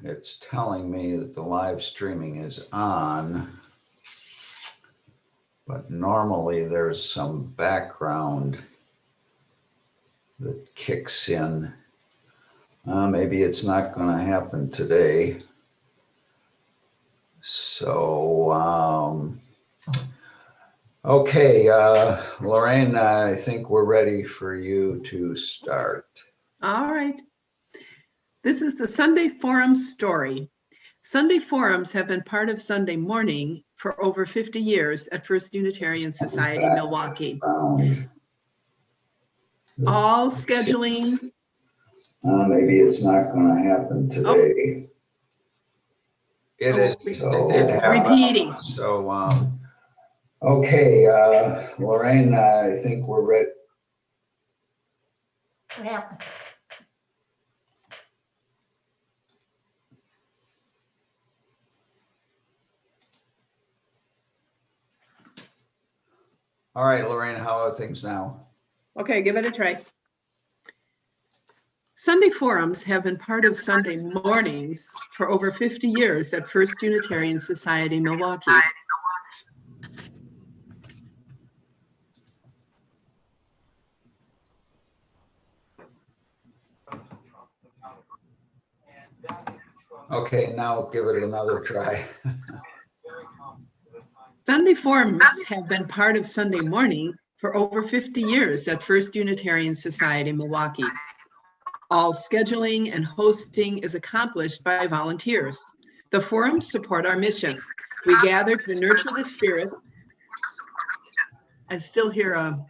it's telling me that the live streaming is on, but normally there's some background that kicks in. Maybe it's not going to happen today. So, okay, Lorraine, I think we're ready for you to start. All right. This is the Sunday Forum story. Sunday Forums have been part of Sunday morning for over 50 years at First Unitarian Society, Milwaukee. All scheduling. Maybe it's not going to happen today. It is. It's repeating. So, okay, Lorraine, I think we're ready. What happened? All right, Lorraine, how are things now? Okay, give it a try. Sunday Forums have been part of Sunday mornings for over 50 years at First Unitarian Society, Milwaukee. Okay, now give it another try. Sunday Forums have been part of Sunday morning for over 50 years at First Unitarian Society, Milwaukee. All scheduling and hosting is accomplished by volunteers. The forums support our mission. We gather to nurture the spirit. I still hear a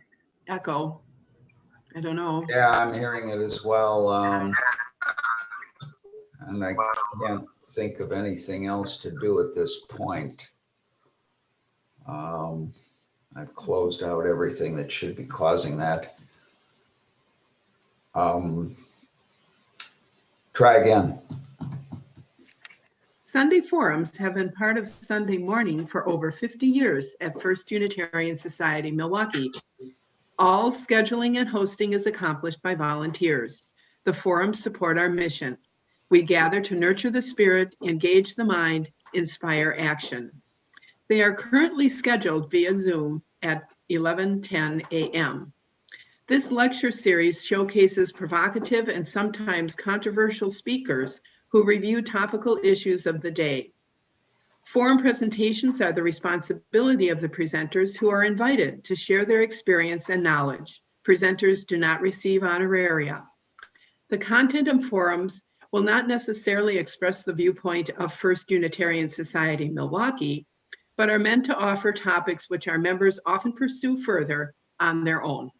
echo. I don't know. Yeah, I'm hearing it as well. And I can't think of anything else to do at this point. I've closed out everything that should be causing that. Try again. Sunday Forums have been part of Sunday morning for over 50 years at First Unitarian Society, Milwaukee. All scheduling and hosting is accomplished by volunteers. The forums support our mission. We gather to nurture the spirit, engage the mind, inspire action. They are currently scheduled via Zoom at 11:10 a.m. This lecture series showcases provocative and sometimes controversial speakers who review topical issues of the day. Forum presentations are the responsibility of the presenters who are invited to share their experience and knowledge. Presenters do not receive honoraria. The content of forums will not necessarily express the viewpoint of First Unitarian Society, Milwaukee, but are meant to offer topics which our members often pursue further on their own.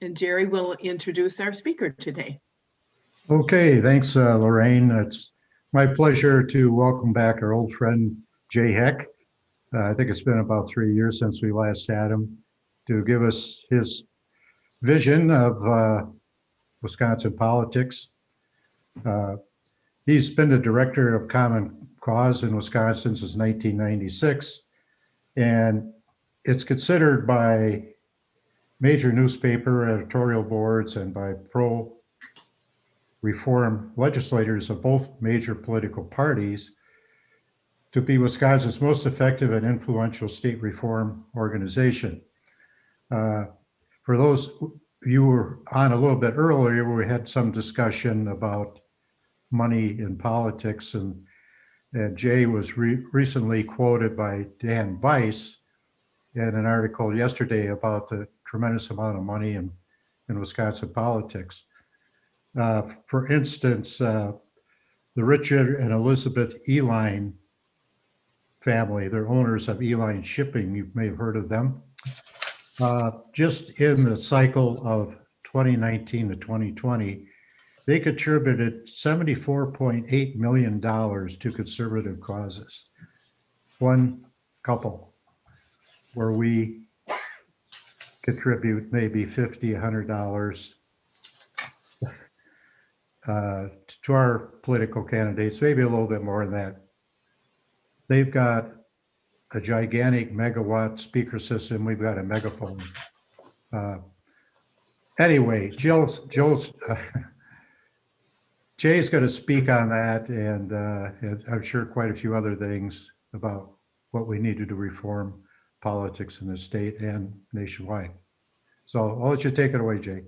And Jerry will introduce our speaker today. Okay, thanks, Lorraine. It's my pleasure to welcome back our old friend, Jay Heck. I think it's been about 3 years since we last had him to give us his vision of Wisconsin politics. He's been the director of Common Cause in Wisconsin since 1996, and it's considered by major newspaper editorial boards and by pro-reform legislators of both major political parties to be Wisconsin's most effective and influential state reform organization. For those you were on a little bit earlier, we had some discussion about money in politics, and Jay was recently quoted by Dan Weiss in an article yesterday about the tremendous amount of money in Wisconsin politics. For instance, the Richard and Elizabeth Eline family, they're owners of Eline Shipping, you may have heard of them. Just in the cycle of 2019 to 2020, they contributed $74.8 million to conservative causes. One couple where we contribute maybe $50, $100 to our political candidates, maybe a little bit more than that. They've got a gigantic megawatt speaker system. We've got a megaphone. Anyway, Jill's Jay's going to speak on that, and I'm sure quite a few other things about what we need to do to reform politics in the state and nationwide. So I'll let you take it away, Jay.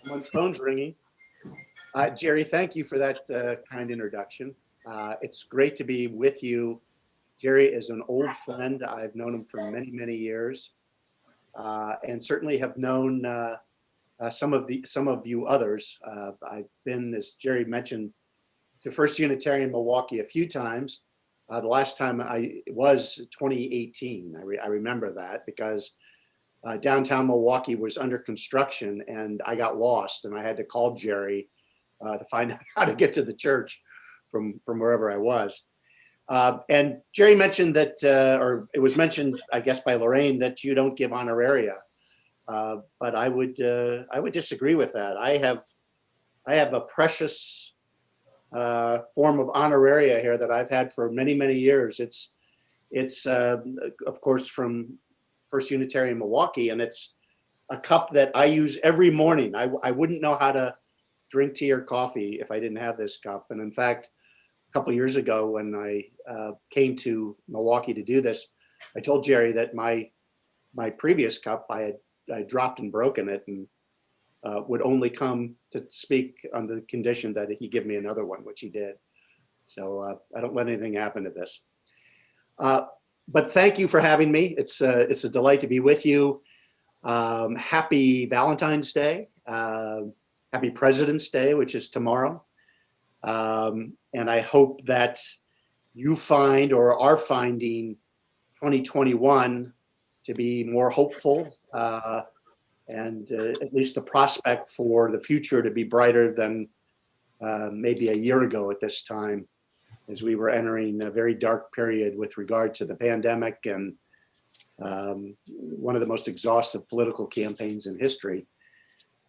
Someone's phone's ringing. Jerry, thank you for that kind introduction. It's great to be with you. Jerry is an old friend. I've known him for many, many years, and certainly have known some of you others. I've been, as Jerry mentioned, to First Unitarian Milwaukee a few times. The last time it was 2018. I remember that because downtown Milwaukee was under construction and I got lost and I had to call Jerry to find out how to get to the church from wherever I was. And Jerry mentioned that, or it was mentioned, I guess, by Lorraine, that you don't give honoraria. But I would disagree with that. I have a precious form of honoraria here that I've had for many, many years. It's of course from First Unitarian Milwaukee, and it's a cup that I use every morning. I wouldn't know how to drink tea or coffee if I didn't have this cup. And in fact, a couple of years ago when I came to Milwaukee to do this, I told Jerry that my previous cup, I dropped and broken it, and would only come to speak on the condition that he give me another one, which he did. So I don't let anything happen to this. But thank you for having me. It's a delight to be with you. Happy Valentine's Day. Happy President's Day, which is tomorrow. And I hope that you find or are finding 2021 to be more hopeful and at least the prospect for the future to be brighter than maybe a year ago at this time, as we were entering a very dark period with regard to the pandemic and one of the most exhaustive political campaigns in history.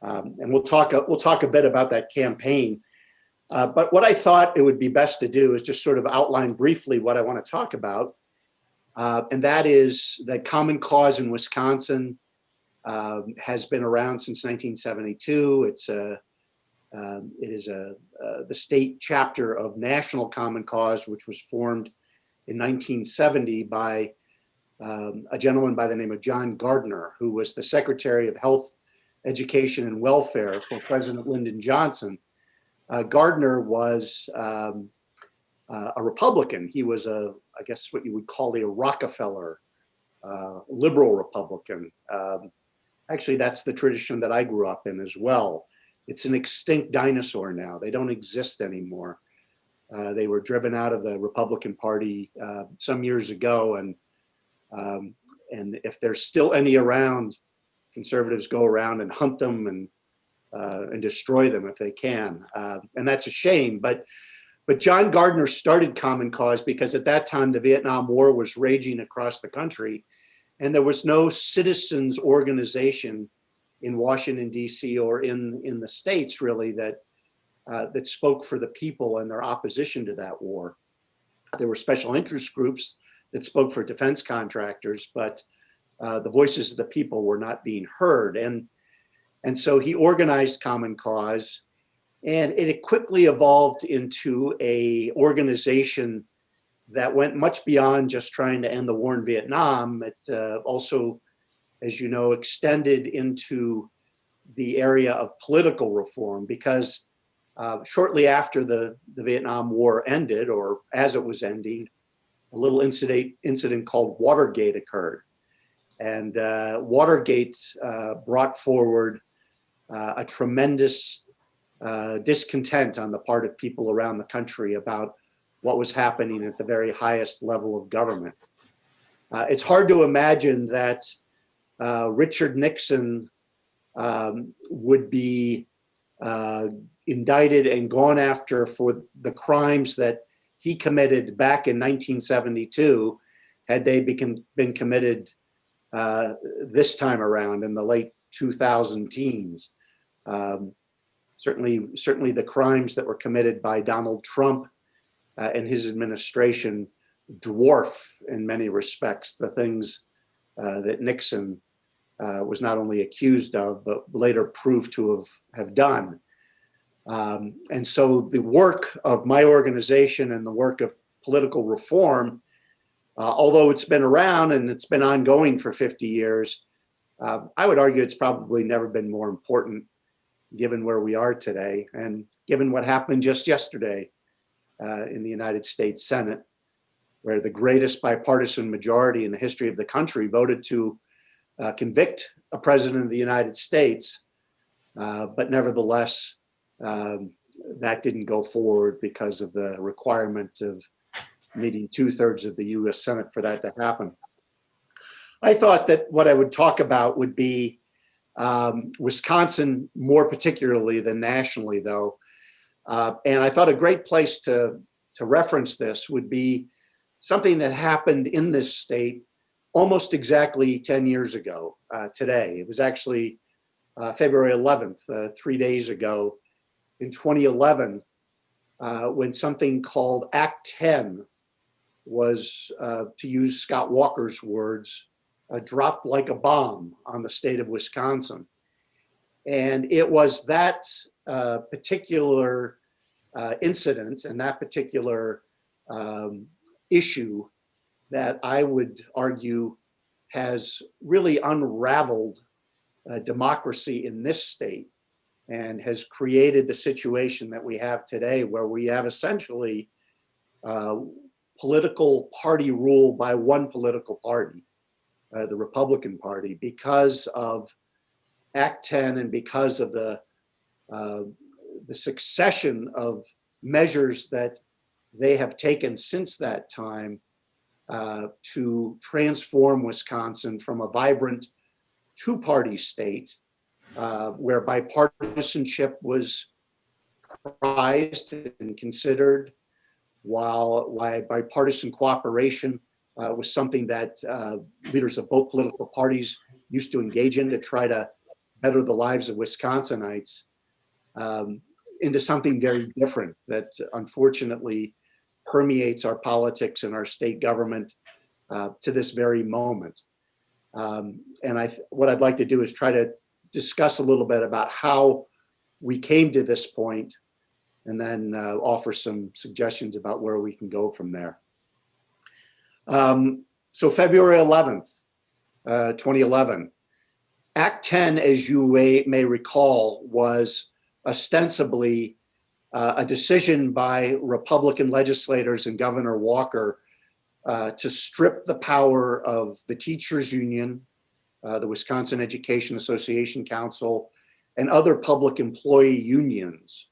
And we'll talk a bit about that campaign. But what I thought it would be best to do is just sort of outline briefly what I want to talk about. And that is that Common Cause in Wisconsin has been around since 1972. It is the state chapter of National Common Cause, which was formed in 1970 by a gentleman by the name of John Gardner, who was the Secretary of Health, Education, and Welfare for President Lyndon Johnson. Gardner was a Republican. He was I guess what you would call a Rockefeller liberal Republican. Actually, that's the tradition that I grew up in as well. It's an extinct dinosaur now. They don't exist anymore. They were driven out of the Republican Party some years ago, and if there's still any around, conservatives go around and hunt them and destroy them if they can, and that's a shame. But John Gardner started Common Cause because at that time the Vietnam War was raging across the country, and there was no citizens organization in Washington, D.C. or in the states really that spoke for the people and their opposition to that war. There were special interest groups that spoke for defense contractors, but the voices of the people were not being heard. And so he organized Common Cause, and it quickly evolved into a organization that went much beyond just trying to end the war in Vietnam. It also, as you know, extended into the area of political reform, because shortly after the Vietnam War ended, or as it was ending, a little incident called Watergate occurred. And Watergate brought forward a tremendous discontent on the part of people around the country about what was happening at the very highest level of government. It's hard to imagine that Richard Nixon would be indicted and gone after for the crimes that he committed back in 1972 had they been committed this time around in the late 2000 teens. Certainly the crimes that were committed by Donald Trump and his administration dwarf in many respects the things that Nixon was not only accused of, but later proved to have done. And so the work of my organization and the work of political reform, although it's been around and it's been ongoing for 50 years, I would argue it's probably never been more important given where we are today and given what happened just yesterday in the United States Senate, where the greatest bipartisan majority in the history of the country voted to convict a president of the United States. But nevertheless, that didn't go forward because of the requirement of needing 2/3 of the US Senate for that to happen. I thought that what I would talk about would be Wisconsin more particularly than nationally, though. And I thought a great place to reference this would be something that happened in this state almost exactly 10 years ago today. It was actually February 11th, 3 days ago in 2011, when something called Act 10 was, to use Scott Walker's words, dropped like a bomb on the state of Wisconsin. And it was that particular incident and that particular issue that I would argue has really unraveled democracy in this state and has created the situation that we have today, where we have essentially political party rule by one political party, the Republican Party, because of Act 10 and because of the succession of measures that they have taken since that time to transform Wisconsin from a vibrant two-party state where bipartisanship was prized and considered, while bipartisan cooperation was something that leaders of both political parties used to engage in to try to better the lives of Wisconsinites, into something very different that unfortunately permeates our politics and our state government to this very moment. And what I'd like to do is try to discuss a little bit about how we came to this point, and then offer some suggestions about where we can go from there. So February 11th, 2011, Act 10, as you may recall, was ostensibly a decision by Republican legislators and Governor Walker to strip the power of the teachers union, the Wisconsin Education Association Council, and other public employee unions,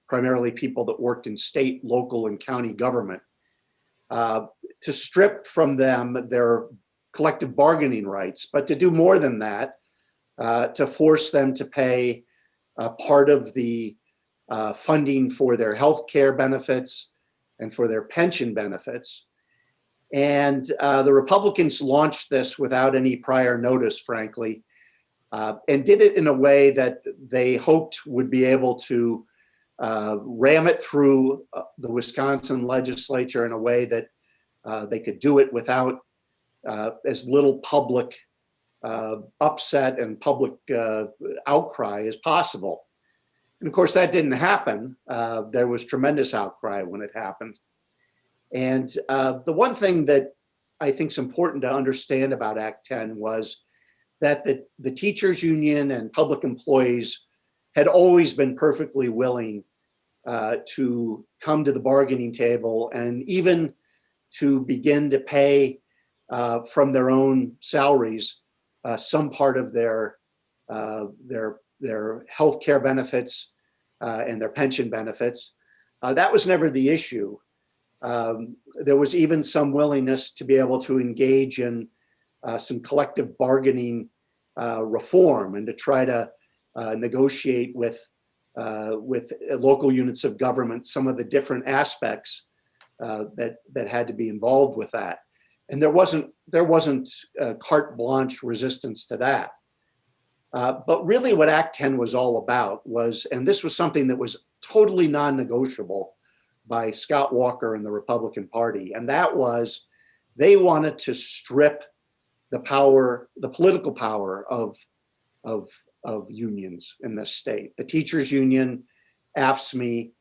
primarily people that worked in state, local, and county government, to strip from them their collective bargaining rights, but to do more than that, to force them to pay part of the funding for their health care benefits and for their pension benefits. And the Republicans launched this without any prior notice, frankly, and did it in a way that they hoped would be able to ram it through the Wisconsin legislature in a way that they could do it without as little public upset and public outcry as possible. And of course, that didn't happen. There was tremendous outcry when it happened. And the one thing that I think is important to understand about Act 10 was that the teachers union and public employees had always been perfectly willing to come to the bargaining table and even to begin to pay from their own salaries some part of their health care benefits and their pension benefits. That was never the issue. There was even some willingness to be able to engage in some collective bargaining reform and to try to negotiate with local units of government some of the different aspects that had to be involved with that. And there wasn't carte blanche resistance to that. But really what Act 10 was all about was, and this was something that was totally non-negotiable by Scott Walker and the Republican Party, and that was they wanted to strip the power, the political power of unions in this state. The teachers union, AFSCME,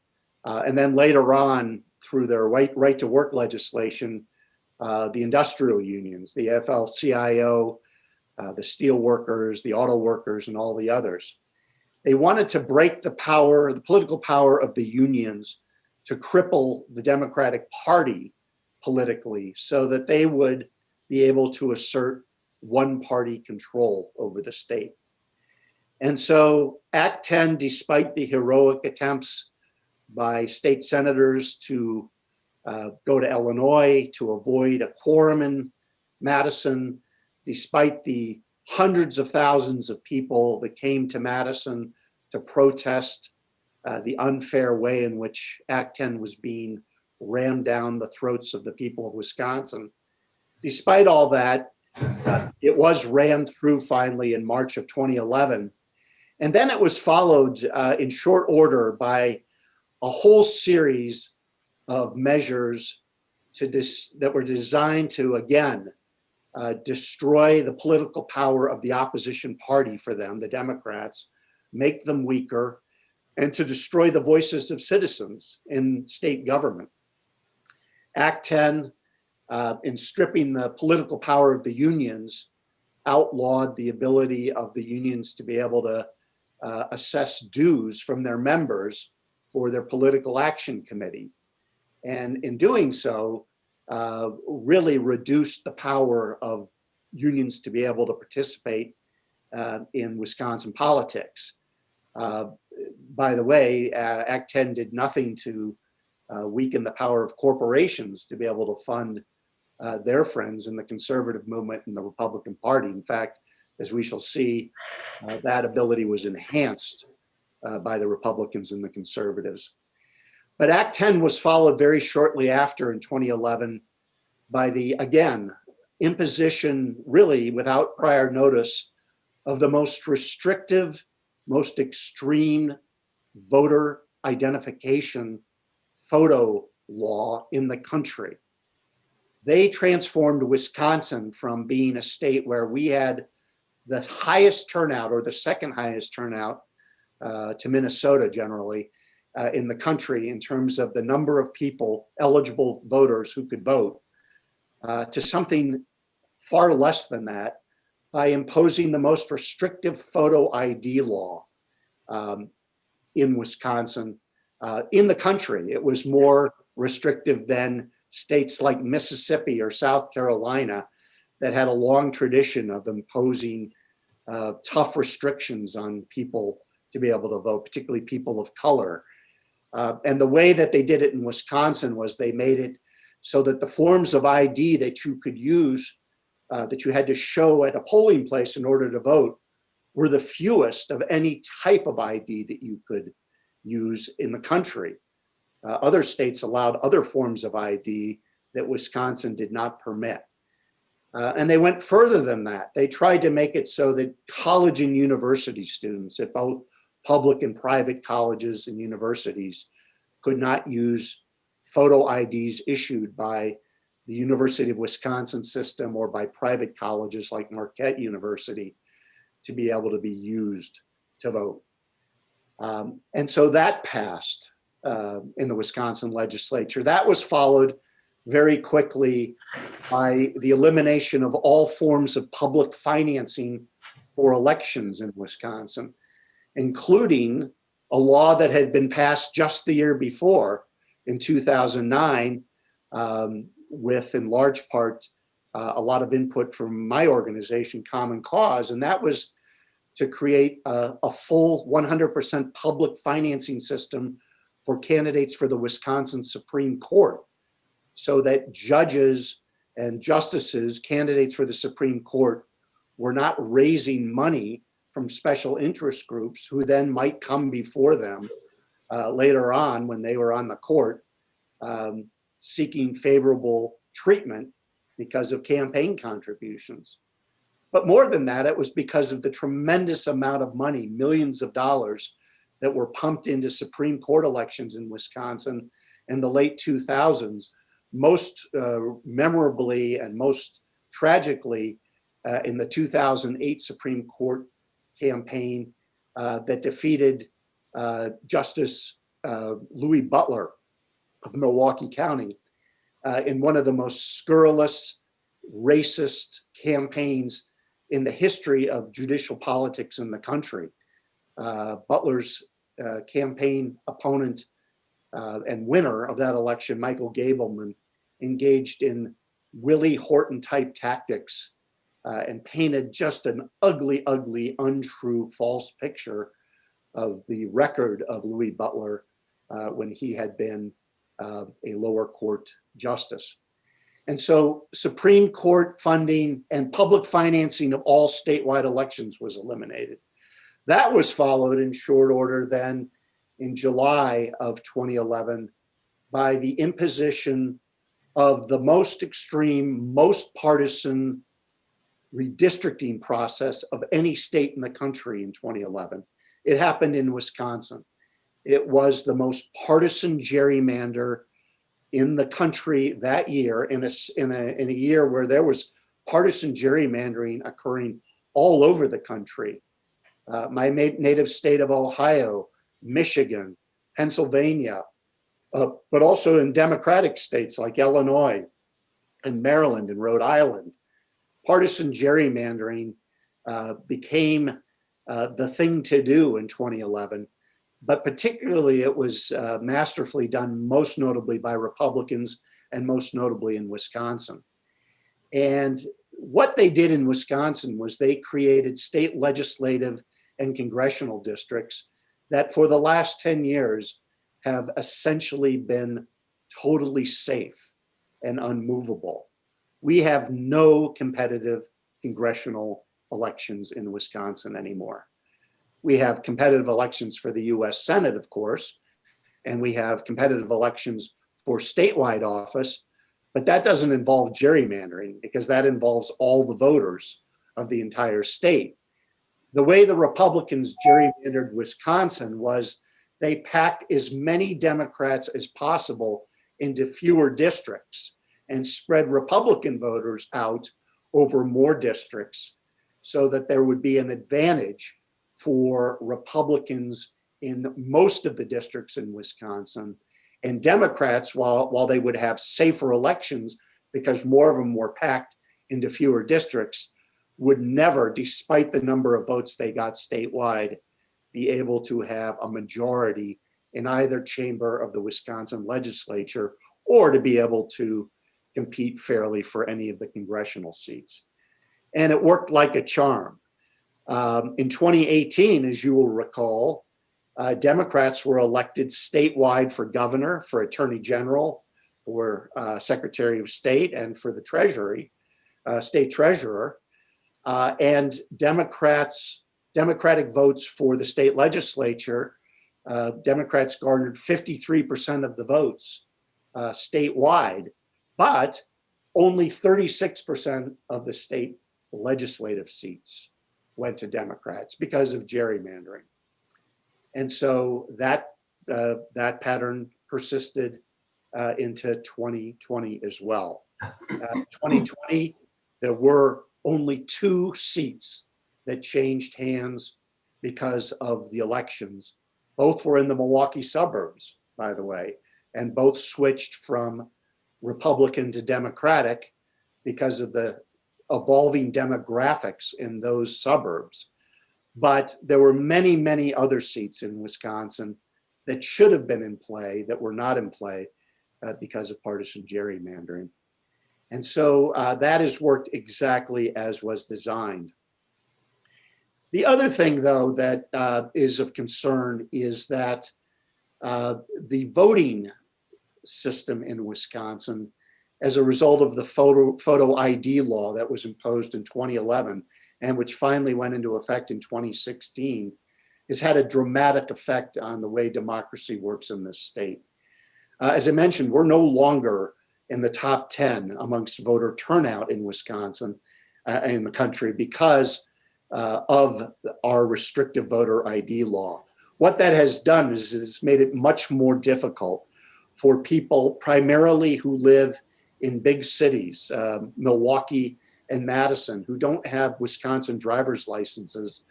and then later on through their right to work legislation, the industrial unions, the AFL-CIO, the steel workers, the auto workers, and all the others. They wanted to break the power, the political power of the unions to cripple the Democratic Party politically so that they would be able to assert one-party control over the state. And so Act 10, despite the heroic attempts by state senators to go to Illinois to avoid a quorum in Madison, despite the hundreds of thousands of people that came to Madison to protest the unfair way in which Act 10 was being rammed down the throats of the people of Wisconsin. Despite all that, it was rammed through finally in March of 2011. And then it was followed in short order by a whole series of measures that were designed to, again, destroy the political power of the opposition party for them, the Democrats, make them weaker, and to destroy the voices of citizens in state government. Act 10, in stripping the political power of the unions, outlawed the ability of the unions to be able to assess dues from their members for their political action committee. And in doing so, really reduced the power of unions to be able to participate in Wisconsin politics. By the way, Act 10 did nothing to weaken the power of corporations to be able to fund their friends in the conservative movement and the Republican Party. In fact, as we shall see, that ability was enhanced by the Republicans and the conservatives. But Act 10 was followed very shortly after in 2011 by the, again, imposition, really without prior notice, of the most restrictive, most extreme voter identification photo law in the country. They transformed Wisconsin from being a state where we had the highest turnout, or the second highest turnout to Minnesota generally, in the country in terms of the number of people, eligible voters who could vote, to something far less than that by imposing the most restrictive photo ID law in Wisconsin. In the country, it was more restrictive than states like Mississippi or South Carolina that had a long tradition of imposing tough restrictions on people to be able to vote, particularly people of color. And the way that they did it in Wisconsin was they made it so that the forms of ID that you could use, that you had to show at a polling place in order to vote, were the fewest of any type of ID that you could use in the country. Other states allowed other forms of ID that Wisconsin did not permit. And they went further than that. They tried to make it so that college and university students at both public and private colleges and universities could not use photo IDs issued by the University of Wisconsin system or by private colleges like Marquette University to be able to be used to vote. And so that passed in the Wisconsin legislature. That was followed very quickly by the elimination of all forms of public financing for elections in Wisconsin, including a law that had been passed just the year before in 2009, with in large part a lot of input from my organization, Common Cause, and that was to create a full 100% public financing system for candidates for the Wisconsin Supreme Court, so that judges and justices, candidates for the Supreme Court, were not raising money from special interest groups who then might come before them later on when they were on the court seeking favorable treatment because of campaign contributions. But more than that, it was because of the tremendous amount of money, millions of dollars, that were pumped into Supreme Court elections in Wisconsin in the late 2000s, most memorably and most tragically in the 2008 Supreme Court campaign that defeated Justice Louis Butler of Milwaukee County in one of the most scurrilous, racist campaigns in the history of judicial politics in the country. Butler's campaign opponent and winner of that election, Michael Gableman, engaged in Willie Horton type tactics and painted just an ugly, ugly, untrue, false picture of the record of Louis Butler when he had been a lower court justice. And so Supreme Court funding and public financing of all statewide elections was eliminated. That was followed in short order then in July of 2011 by the imposition of the most extreme, most partisan redistricting process of any state in the country in 2011. It happened in Wisconsin. It was the most partisan gerrymander in the country that year, in a year where there was partisan gerrymandering occurring all over the country. My native state of Ohio, Michigan, Pennsylvania, but also in Democratic states like Illinois and Maryland and Rhode Island. Partisan gerrymandering became the thing to do in 2011, but particularly it was masterfully done, most notably by Republicans and most notably in Wisconsin. And what they did in Wisconsin was they created state legislative and congressional districts that for the last 10 years have essentially been totally safe and unmovable. We have no competitive congressional elections in Wisconsin anymore. We have competitive elections for the US Senate, of course, and we have competitive elections for statewide office, but that doesn't involve gerrymandering because that involves all the voters of the entire state. The way the Republicans gerrymandered Wisconsin was they packed as many Democrats as possible into fewer districts and spread Republican voters out over more districts so that there would be an advantage for Republicans in most of the districts in Wisconsin, and Democrats, while they would have safer elections because more of them were packed into fewer districts, would never, despite the number of votes they got statewide, be able to have a majority in either chamber of the Wisconsin legislature or to be able to compete fairly for any of the congressional seats. And it worked like a charm. In 2018, as you will recall, Democrats were elected statewide for governor, for attorney general, for secretary of state, and for the treasury, state treasurer. And Democratic votes for the state legislature, Democrats garnered 53% of the votes statewide, but only 36% of the state legislative seats went to Democrats because of gerrymandering. And so that pattern persisted into 2020 as well. 2020, there were only 2 seats that changed hands because of the elections. Both were in the Milwaukee suburbs, by the way, and both switched from Republican to Democratic because of the evolving demographics in those suburbs. But there were many, many other seats in Wisconsin that should have been in play that were not in play because of partisan gerrymandering. And so that has worked exactly as was designed. The other thing, though, that is of concern is that the voting system in Wisconsin, as a result of the photo ID law that was imposed in 2011 and which finally went into effect in 2016, has had a dramatic effect on the way democracy works in this state. As I mentioned, we're no longer in the top 10 amongst voter turnout in Wisconsin, in the country, because of our restrictive voter ID law. What that has done is it's made it much more difficult for people primarily who live in big cities, Milwaukee and Madison who don't have Wisconsin driver's licenses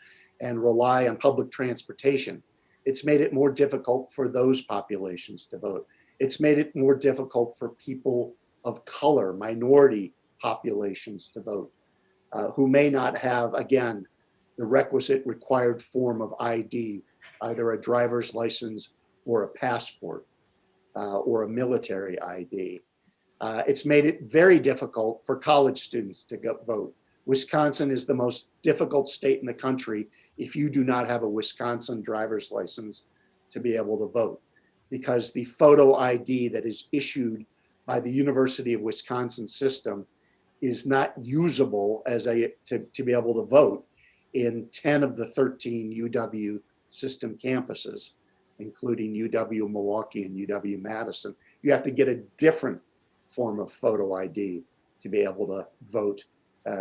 and rely on public transportation. It's made it more difficult for those populations to vote. It's made it more difficult for people of color, minority populations to vote, who may not have, again, the requisite required form of ID, either a driver's license or a passport or a military ID. It's made it very difficult for college students to go vote. Wisconsin is the most difficult state in the country if you do not have a Wisconsin driver's license to be able to vote, because the photo ID that is issued by the University of Wisconsin system is not usable to be able to vote in 10 of the 13 UW system campuses, including UW Milwaukee and UW Madison. You have to get a different form of photo ID to be able to vote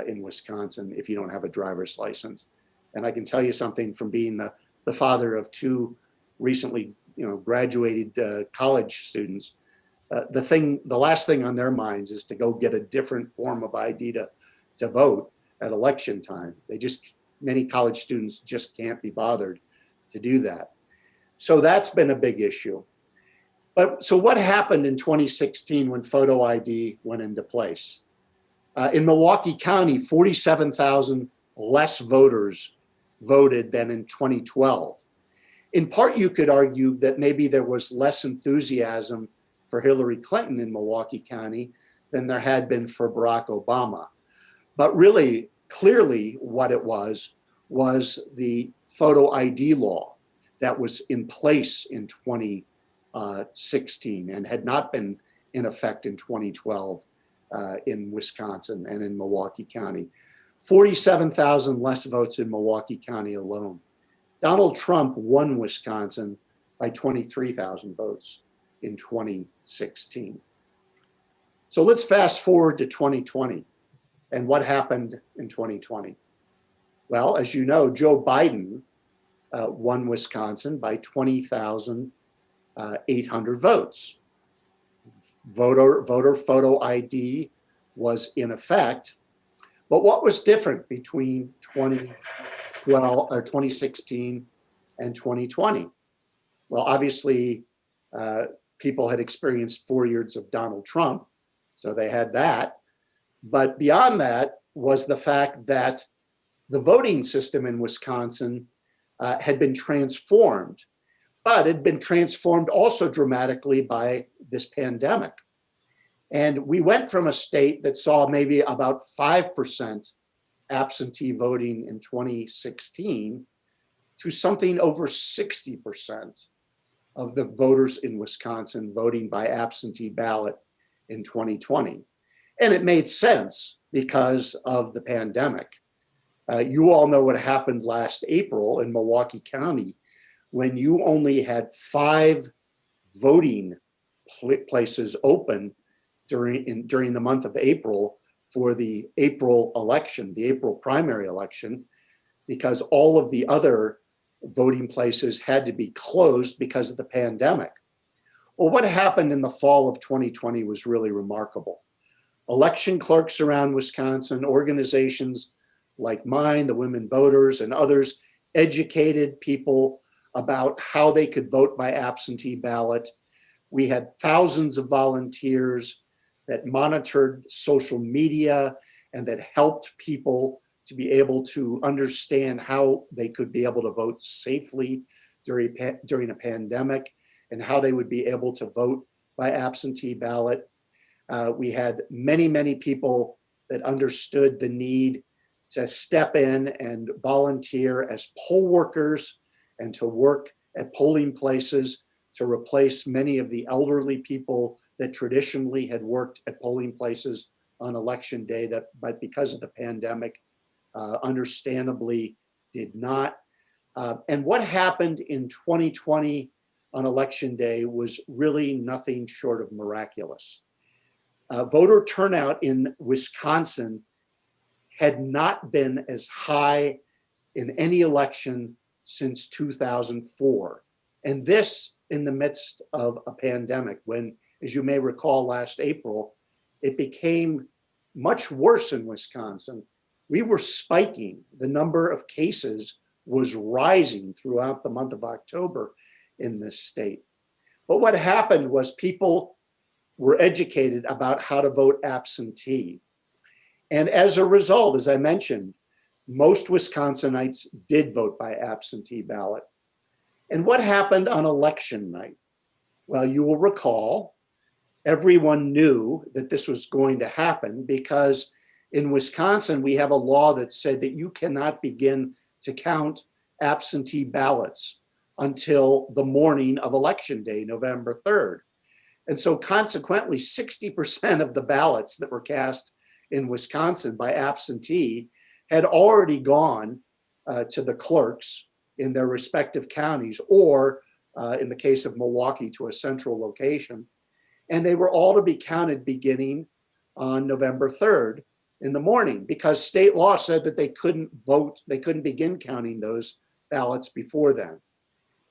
in Wisconsin if you don't have a driver's license. And I can tell you something from being the father of two recently graduated college students. The last thing on their minds is to go get a different form of ID to vote at election time. Many college students just can't be bothered to do that. So that's been a big issue. So what happened in 2016 when photo ID went into place? In Milwaukee County, 47,000 less voters voted than in 2012. In part, you could argue that maybe there was less enthusiasm for Hillary Clinton in Milwaukee County than there had been for Barack Obama. But really, clearly what it was the photo ID law that was in place in 2016 and had not been in effect in 2012 in Wisconsin and in Milwaukee County. 47,000 less votes in Milwaukee County alone. Donald Trump won Wisconsin by 23,000 votes in 2016. So let's fast forward to 2020 and what happened in 2020. Well, as you know, Joe Biden won Wisconsin by 20,800 votes. Voter photo ID was in effect. But what was different between 2016 and 2020? Well, obviously, people had experienced 4 years of Donald Trump, so they had that. But beyond that was the fact that the voting system in Wisconsin had been transformed, but had been transformed also dramatically by this pandemic. And we went from a state that saw maybe about 5% absentee voting in 2016 to something over 60% of the voters in Wisconsin voting by absentee ballot in 2020. And it made sense because of the pandemic. You all know what happened last April in Milwaukee County when you only had 5 voting places open during the month of April for the April election, the April primary election, because all of the other voting places had to be closed because of the pandemic. Well, what happened in the fall of 2020 was really remarkable. Election clerks around Wisconsin, organizations like mine, the Women Voters and others, educated people about how they could vote by absentee ballot. We had thousands of volunteers that monitored social media and that helped people to be able to understand how they could be able to vote safely during a pandemic and how they would be able to vote by absentee ballot. We had many, many people that understood the need to step in and volunteer as poll workers and to work at polling places to replace many of the elderly people that traditionally had worked at polling places on election day but because of the pandemic, understandably did not. And what happened in 2020 on election day was really nothing short of miraculous. Voter turnout in Wisconsin had not been as high in any election since 2004. And this in the midst of a pandemic when, as you may recall, last April, it became much worse in Wisconsin. We were spiking. The number of cases was rising throughout the month of October in this state. But what happened was people were educated about how to vote absentee. And as a result, as I mentioned, most Wisconsinites did vote by absentee ballot. And what happened on election night? Well, you will recall everyone knew that this was going to happen because in Wisconsin, we have a law that said that you cannot begin to count absentee ballots until the morning of election day, November 3rd. And so consequently, 60% of the ballots that were cast in Wisconsin by absentee had already gone to the clerks in their respective counties, or in the case of Milwaukee, to a central location. And they were all to be counted beginning on November 3rd in the morning, because state law said that they couldn't vote, they couldn't begin counting those ballots before then.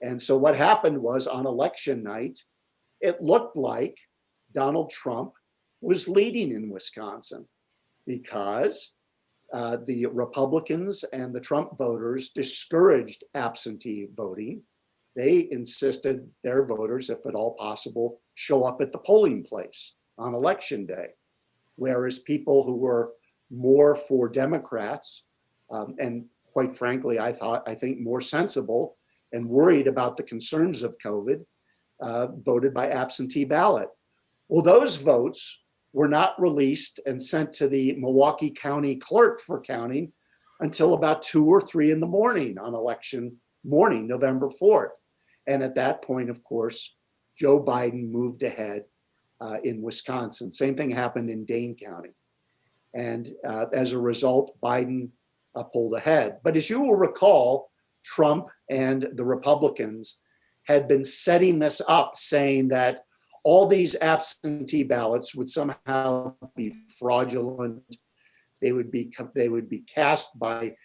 And so what happened was on election night, it looked like Donald Trump was leading in Wisconsin because the Republicans and the Trump voters discouraged absentee voting. They insisted their voters, if at all possible, show up at the polling place on election day. Whereas people who were more for Democrats, and quite frankly, I think more sensible and worried about the concerns of COVID, voted by absentee ballot. Well, those votes were not released and sent to the Milwaukee County clerk for counting until about 2 or 3 in the morning on election morning, November 4th. And at that point, of course, Joe Biden moved ahead in Wisconsin. Same thing happened in Dane County. And as a result, Biden pulled ahead. But as you will recall, Trump and the Republicans had been setting this up, saying that all these absentee ballots would somehow be fraudulent. They would be cast by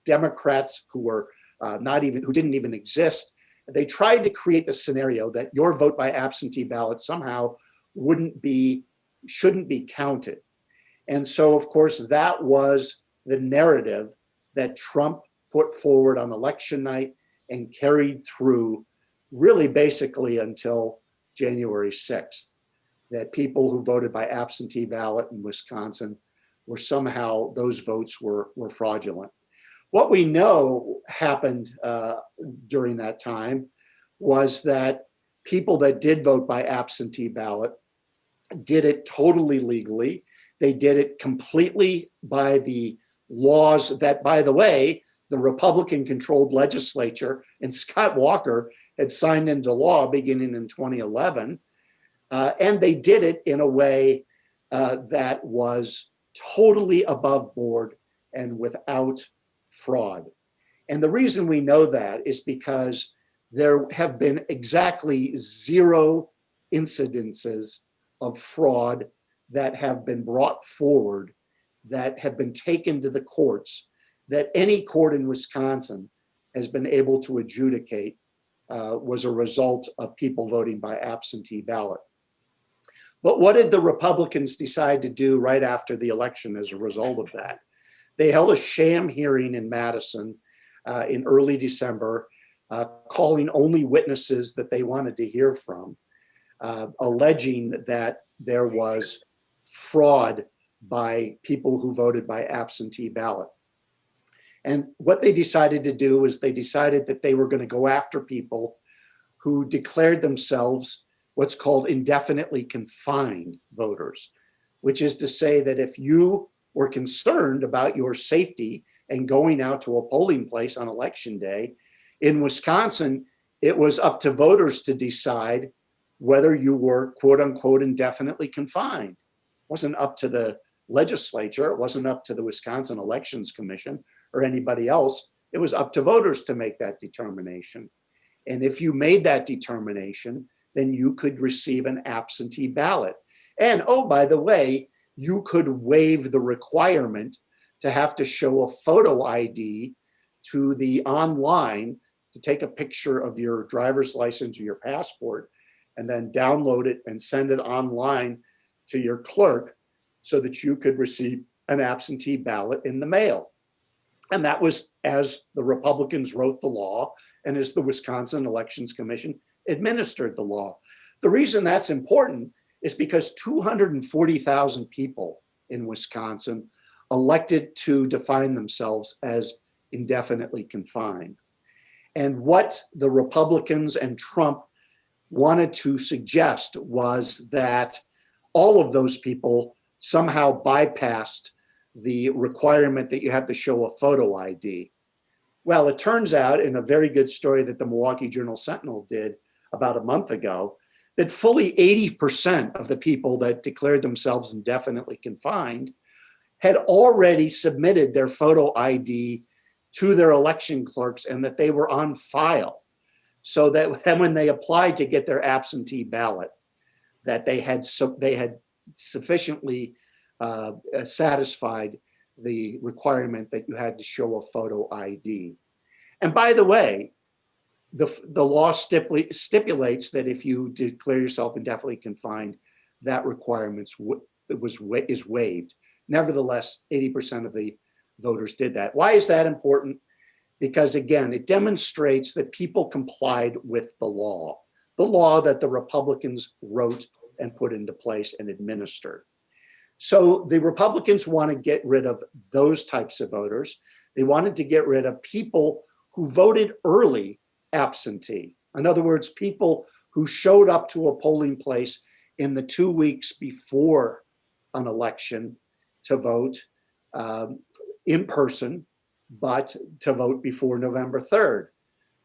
Democrats who were who didn't even exist. They tried to create the scenario that your vote by absentee ballot somehow shouldn't be counted. And so, of course, that was the narrative that Trump put forward on election night and carried through really basically until January 6th, that people who voted by absentee ballot in Wisconsin were somehow, those votes were fraudulent. What we know happened during that time was that people that did vote by absentee ballot did it totally legally. They did it completely by the laws that, by the way, the Republican-controlled legislature and Scott Walker had signed into law beginning in 2011. And they did it in a way that was totally above board and without fraud. And the reason we know that is because there have been exactly 0 incidences of fraud that have been brought forward, that have been taken to the courts, that any court in Wisconsin has been able to adjudicate was a result of people voting by absentee ballot. But what did the Republicans decide to do right after the election as a result of that? They held a sham hearing in Madison in early December, calling only witnesses that they wanted to hear from, alleging that there was fraud by people who voted by absentee ballot. And what they decided to do was they decided that they were going to go after people who declared themselves what's called indefinitely confined voters, which is to say that if you were concerned about your safety and going out to a polling place on election day, in Wisconsin, it was up to voters to decide whether you were quote unquote indefinitely confined. It wasn't up to the legislature. It wasn't up to the Wisconsin Elections Commission or anybody else. It was up to voters to make that determination. And if you made that determination, then you could receive an absentee ballot. And oh, by the way, you could waive the requirement to have to show a photo ID to the online, to take a picture of your driver's license or your passport and then download it and send it online to your clerk so that you could receive an absentee ballot in the mail. And that was as the Republicans wrote the law and as the Wisconsin Elections Commission administered the law. The reason that's important is because 240,000 people in Wisconsin elected to define themselves as indefinitely confined. And what the Republicans and Trump wanted to suggest was that all of those people somehow bypassed the requirement that you have to show a photo ID. Well, it turns out, in a very good story that the Milwaukee Journal-Sentinel did about a month ago, that fully 80% of the people that declared themselves indefinitely confined had already submitted their photo ID to their election clerks and that they were on file. So that then when they applied to get their absentee ballot, that they had sufficiently satisfied the requirement that you had to show a photo ID. And by the way, the law stipulates that if you declare yourself indefinitely confined, that requirement is waived. Nevertheless, 80% of the voters did that. Why is that important? Because again, it demonstrates that people complied with the law that the Republicans wrote and put into place and administered. So the Republicans want to get rid of those types of voters. They wanted to get rid of people who voted early absentee. In other words, people who showed up to a polling place in the 2 weeks before an election to vote in person, but to vote before November 3rd.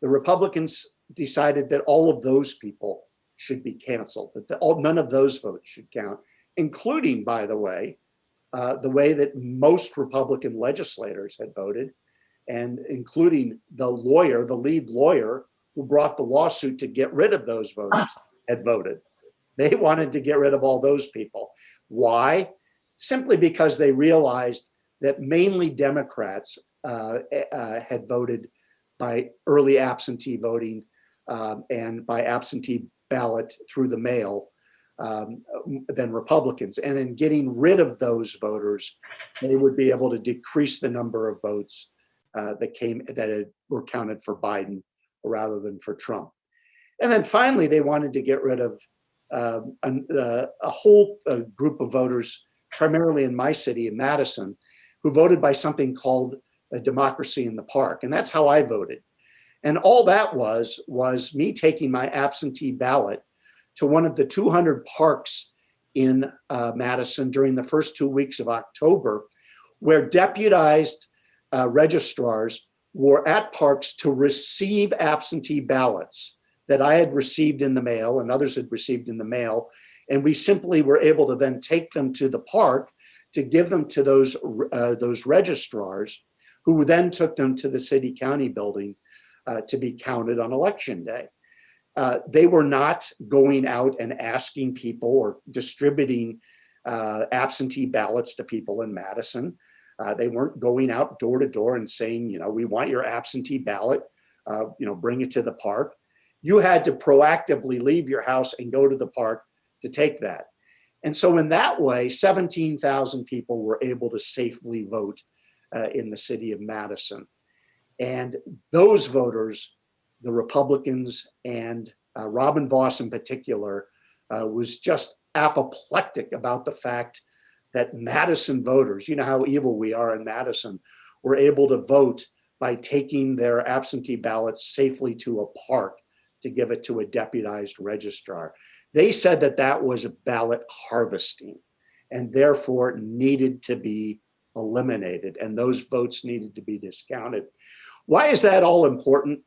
The Republicans decided that all of those people should be canceled, that none of those votes should count, including, by the way that most Republican legislators had voted, and including the lead lawyer who brought the lawsuit to get rid of those votes had voted. They wanted to get rid of all those people. Why? Simply because they realized that mainly Democrats had voted by early absentee voting and by absentee ballot through the mail than Republicans. And in getting rid of those voters, they would be able to decrease the number of votes that were counted for Biden rather than for Trump. And then finally, they wanted to get rid of a whole group of voters, primarily in my city, in Madison, who voted by something called a democracy in the park. And that's how I voted. And all that was me taking my absentee ballot to one of the 200 parks in Madison during the first 2 weeks of October, where deputized registrars were at parks to receive absentee ballots that I had received in the mail and others had received in the mail. And we simply were able to then take them to the park to give them to those registrars, who then took them to the city county building to be counted on election day. They were not going out and asking people or distributing absentee ballots to people in Madison. They weren't going out door to door and saying, we want your absentee ballot, bring it to the park. You had to proactively leave your house and go to the park to take that. And so in that way, 17,000 people were able to safely vote in the city of Madison. And those voters, the Republicans and Robin Vos in particular, was just apoplectic about the fact that Madison voters, you know how evil we are in Madison, were able to vote by taking their absentee ballots safely to a park to give it to a deputized registrar. They said that that was ballot harvesting and therefore needed to be eliminated, and those votes needed to be discounted. Why is that all important?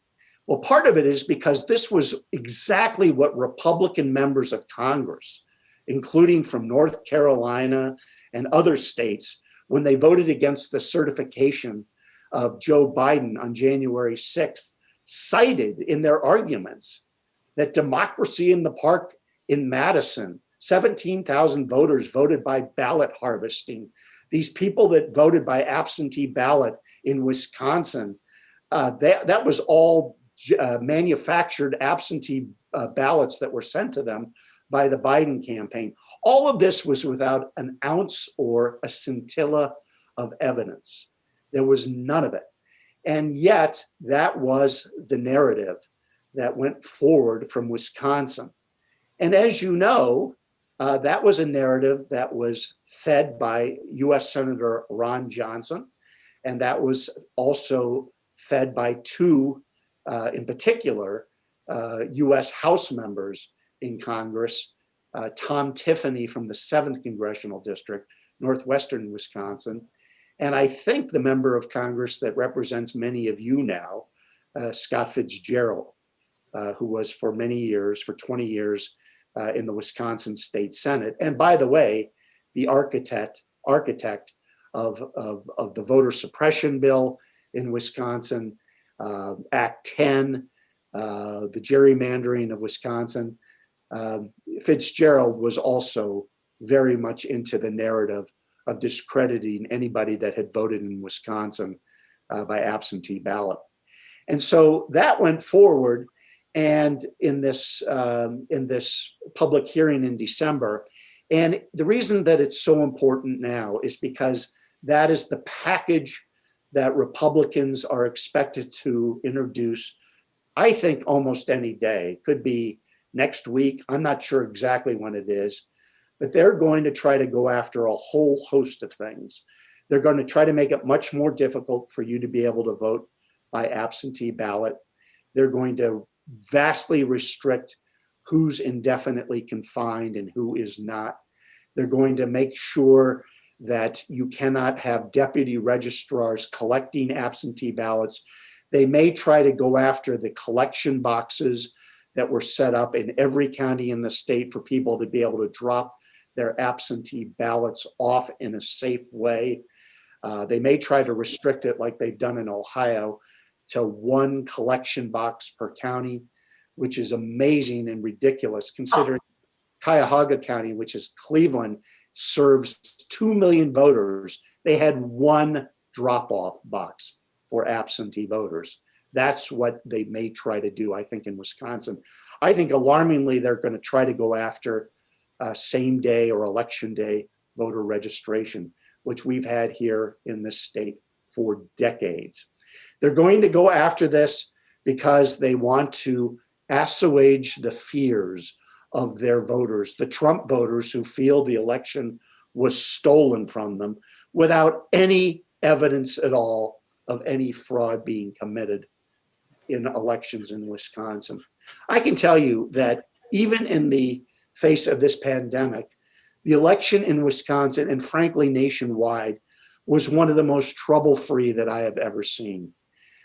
Well, part of it is because this was exactly what Republican members of Congress, including from North Carolina and other states, when they voted against the certification of Joe Biden on January 6th, cited in their arguments that democracy in the park in Madison, 17,000 voters voted by ballot harvesting. These people that voted by absentee ballot in Wisconsin, that was all manufactured absentee ballots that were sent to them by the Biden campaign. All of this was without an ounce or a scintilla of evidence. There was none of it. And yet, that was the narrative that went forward from Wisconsin. And as you know, that was a narrative that was fed by US Senator Ron Johnson, and that was also fed by two, in particular, US House members in Congress, Tom Tiffany from the 7th Congressional District, Northwestern Wisconsin, and I think the member of Congress that represents many of you now, Scott Fitzgerald, who was for many years, for 20 years, in the Wisconsin State Senate. And by the way, the architect of the voter suppression bill in Wisconsin, Act 10, the gerrymandering of Wisconsin. Fitzgerald was also very much into the narrative of discrediting anybody that had voted in Wisconsin by absentee ballot. And so that went forward. And in this public hearing in December, and the reason that it's so important now is because that is the package that Republicans are expected to introduce, I think almost any day. Could be next week. I'm not sure exactly when it is, but they're going to try to go after a whole host of things. They're going to try to make it much more difficult for you to be able to vote by absentee ballot. They're going to vastly restrict who's indefinitely confined and who is not. They're going to make sure that you cannot have deputy registrars collecting absentee ballots. They may try to go after the collection boxes that were set up in every county in the state for people to be able to drop their absentee ballots off in a safe way. They may try to restrict it like they've done in Ohio to one collection box per county, which is amazing and ridiculous considering Cuyahoga County, which is Cleveland, serves 2 million voters. They had one drop-off box for absentee voters. That's what they may try to do, I think, in Wisconsin. I think alarmingly, they're going to try to go after same day or election day voter registration, which we've had here in this state for decades. They're going to go after this because they want to assuage the fears of their voters, the Trump voters who feel the election was stolen from them without any evidence at all of any fraud being committed in elections in Wisconsin. I can tell you that even in the face of this pandemic, the election in Wisconsin and frankly nationwide was one of the most trouble-free that I have ever seen.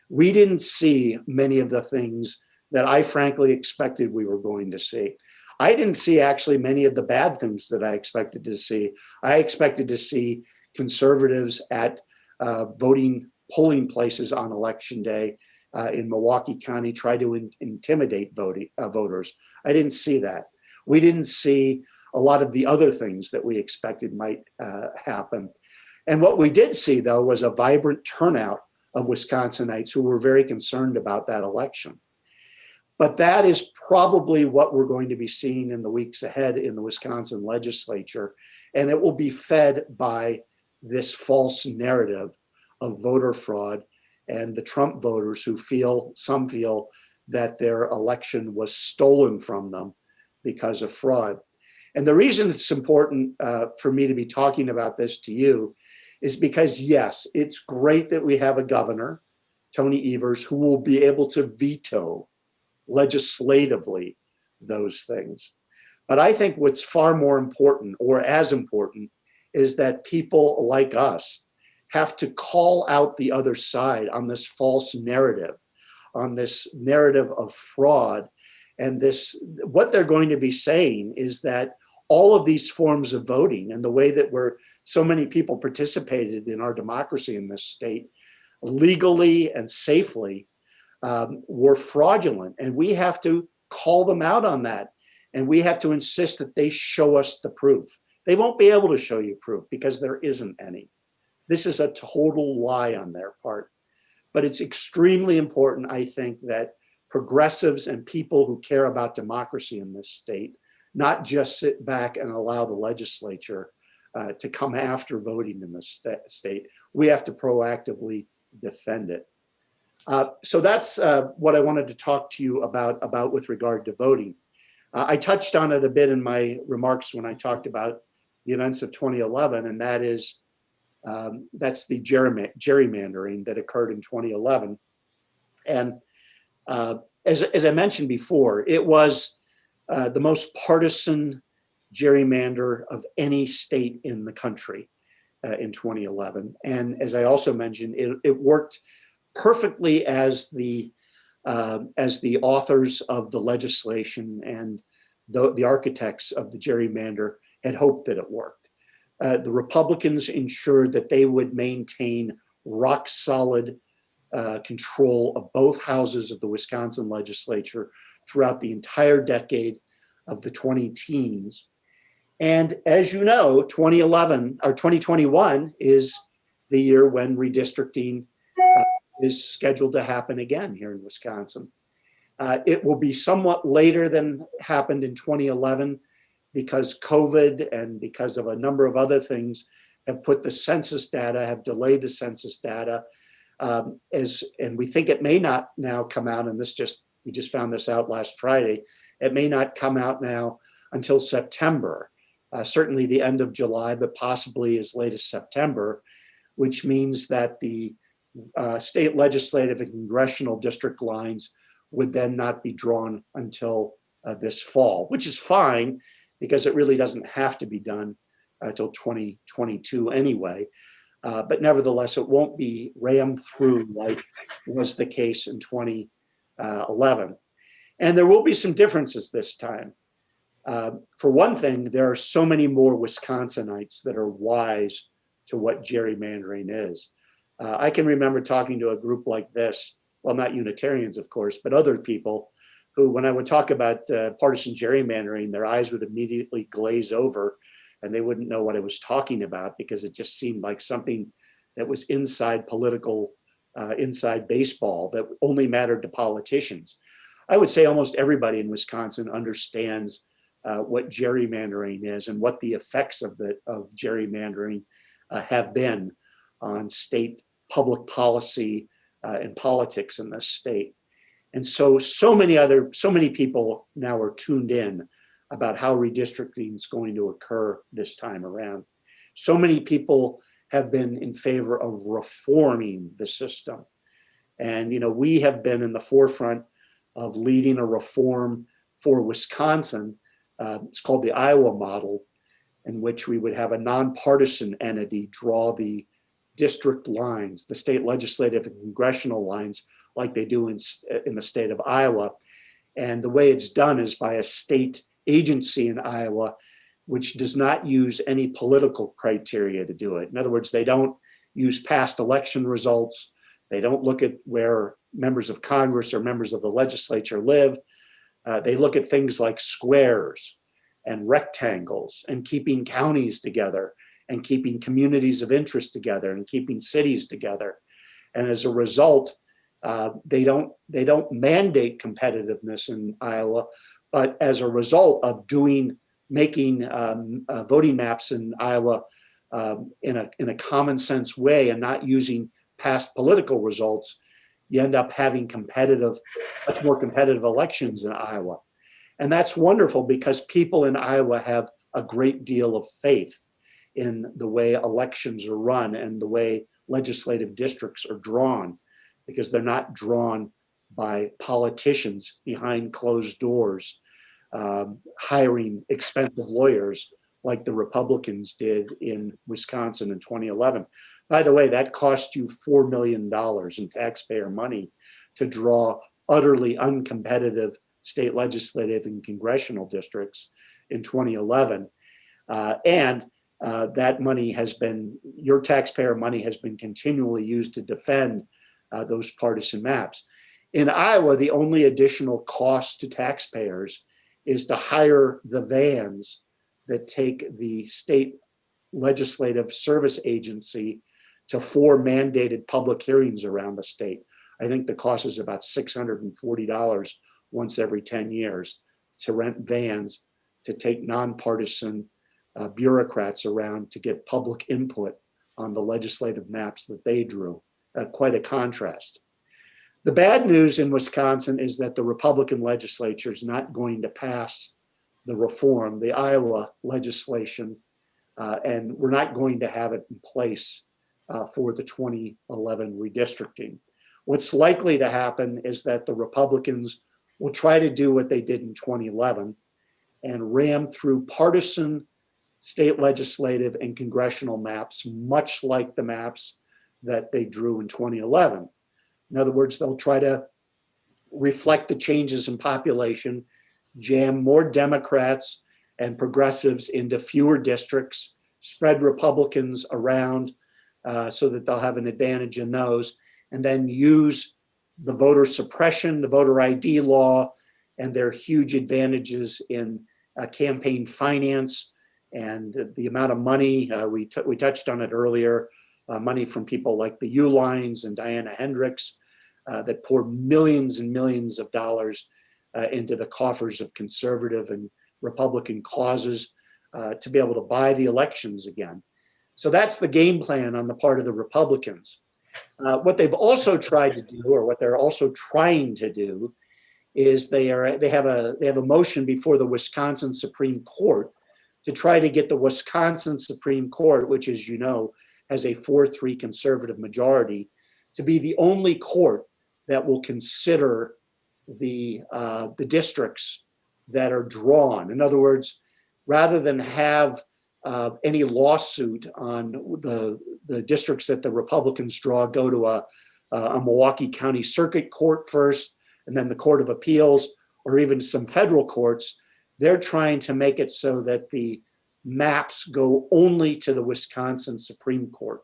We didn't see many of the things that I frankly expected we were going to see. I didn't see actually many of the bad things that I expected to see. I expected to see conservatives at polling places on election day in Milwaukee County try to intimidate voters. I didn't see that. We didn't see a lot of the other things that we expected might happen. And what we did see, though, was a vibrant turnout of Wisconsinites who were very concerned about that election. But that is probably what we're going to be seeing in the weeks ahead in the Wisconsin legislature. And it will be fed by this false narrative of voter fraud and the Trump voters who some feel that their election was stolen from them because of fraud. And the reason it's important for me to be talking about this to you is because, yes, it's great that we have a governor, Tony Evers, who will be able to veto legislatively those things. But I think what's far more important, or as important, is that people like us have to call out the other side on this false narrative, on this narrative of fraud. And what they're going to be saying is that all of these forms of voting and the way that so many people participated in our democracy in this state legally and safely were fraudulent. And we have to call them out on that. And we have to insist that they show us the proof. They won't be able to show you proof because there isn't any. This is a total lie on their part. But it's extremely important, I think, that progressives and people who care about democracy in this state not just sit back and allow the legislature to come after voting in the state. We have to proactively defend it. So that's what I wanted to talk to you about with regard to voting. I touched on it a bit in my remarks when I talked about the events of 2011, and that is that's the gerrymandering that occurred in 2011. And as I mentioned before, it was the most partisan gerrymander of any state in the country in 2011. And as I also mentioned, it worked perfectly as the authors of the legislation and the architects of the gerrymander had hoped that it worked. The Republicans ensured that they would maintain rock solid control of both houses of the Wisconsin legislature throughout the entire decade of the 2010s. And as you know, 2011 or 2021 is the year when redistricting is scheduled to happen again here in Wisconsin. It will be somewhat later than happened in 2011 because COVID and because of a number of other things have put the census data, have delayed the census data. And we think it may not now come out, and we just found this out last Friday, it may not come out now until September, certainly the end of July, but possibly as late as September, which means that the state legislative and congressional district lines would then not be drawn until this fall, which is fine because it really doesn't have to be done until 2022 anyway. But nevertheless, it won't be rammed through like was the case in 2011. And there will be some differences this time. For one thing, there are so many more Wisconsinites that are wise to what gerrymandering is. I can remember talking to a group like this, well, not Unitarians, of course, but other people who, when I would talk about partisan gerrymandering, their eyes would immediately glaze over and they wouldn't know what I was talking about because it just seemed like something that was inside political, inside baseball that only mattered to politicians. I would say almost everybody in Wisconsin understands what gerrymandering is and what the effects of gerrymandering have been on state public policy and politics in this state. And so many people now are tuned in about how redistricting is going to occur this time around. So many people have been in favor of reforming the system. And, we have been in the forefront of leading a reform for Wisconsin. It's called the Iowa model, in which we would have a nonpartisan entity draw the district lines, the state legislative and congressional lines, like they do in the state of Iowa. And the way it's done is by a state agency in Iowa, which does not use any political criteria to do it. In other words, they don't use past election results. They don't look at where members of Congress or members of the legislature live. They look at things like squares and rectangles and keeping counties together and keeping communities of interest together and keeping cities together. And as a result, they don't mandate competitiveness in Iowa, but as a result of making voting maps in Iowa in a common sense way and not using past political results, you end up having much more competitive elections in Iowa. And that's wonderful because people in Iowa have a great deal of faith in the way elections are run and the way legislative districts are drawn, because they're not drawn by politicians behind closed doors, hiring expensive lawyers like the Republicans did in Wisconsin in 2011. By the way, that cost you $4 million in taxpayer money to draw utterly uncompetitive state legislative and congressional districts in 2011. And that money your taxpayer money has been continually used to defend those partisan maps. In Iowa, the only additional cost to taxpayers is to hire the vans that take the state legislative service agency to 4 mandated public hearings around the state. I think the cost is about $640 once every 10 years to rent vans to take nonpartisan bureaucrats around to get public input on the legislative maps that they drew. Quite a contrast. The bad news in Wisconsin is that the Republican legislature is not going to pass the reform, the Iowa legislation, and we're not going to have it in place for the 2011 redistricting. What's likely to happen is that the Republicans will try to do what they did in 2011 and ram through partisan state legislative and congressional maps, much like the maps that they drew in 2011. In other words, they'll try to reflect the changes in population, jam more Democrats and progressives into fewer districts, spread Republicans around so that they'll have an advantage in those, and then use the voter suppression, the voter ID law, and their huge advantages in campaign finance and the amount of money, we touched on it earlier, money from people like the Uihleins and Diana Hendricks that pour millions and millions of dollars into the coffers of conservative and Republican causes to be able to buy the elections again. So that's the game plan on the part of the Republicans. What they've also tried to do, or what they're also trying to do, is they have a motion before the Wisconsin Supreme Court to try to get the Wisconsin Supreme Court, which, as you know, has a 4-3 conservative majority, to be the only court that will consider the districts that are drawn. In other words, rather than have any lawsuit on the districts that the Republicans draw go to a Milwaukee County Circuit Court first, and then the Court of Appeals, or even some federal courts, they're trying to make it so that the maps go only to the Wisconsin Supreme Court,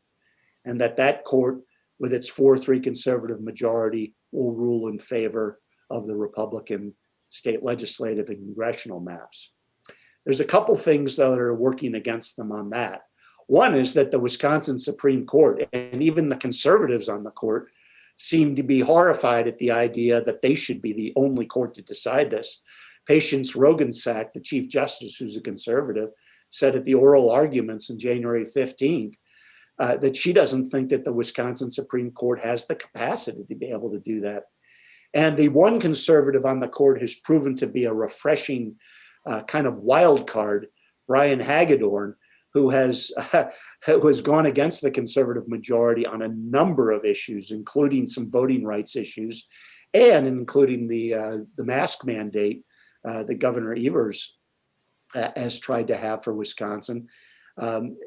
and that court, with its 4-3 conservative majority, will rule in favor of the Republican state legislative and congressional maps. There's a couple things, though, that are working against them on that. One is that the Wisconsin Supreme Court, and even the conservatives on the court, seem to be horrified at the idea that they should be the only court to decide this. Patience Roggensack, the Chief Justice, who's a conservative, said at the oral arguments on January 15th that she doesn't think that the Wisconsin Supreme Court has the capacity to be able to do that. And the one conservative on the court who's proven to be a refreshing kind of wild card, Brian Hagedorn, who has gone against the conservative majority on a number of issues, including some voting rights issues, and including the mask mandate that Governor Evers has tried to have for Wisconsin.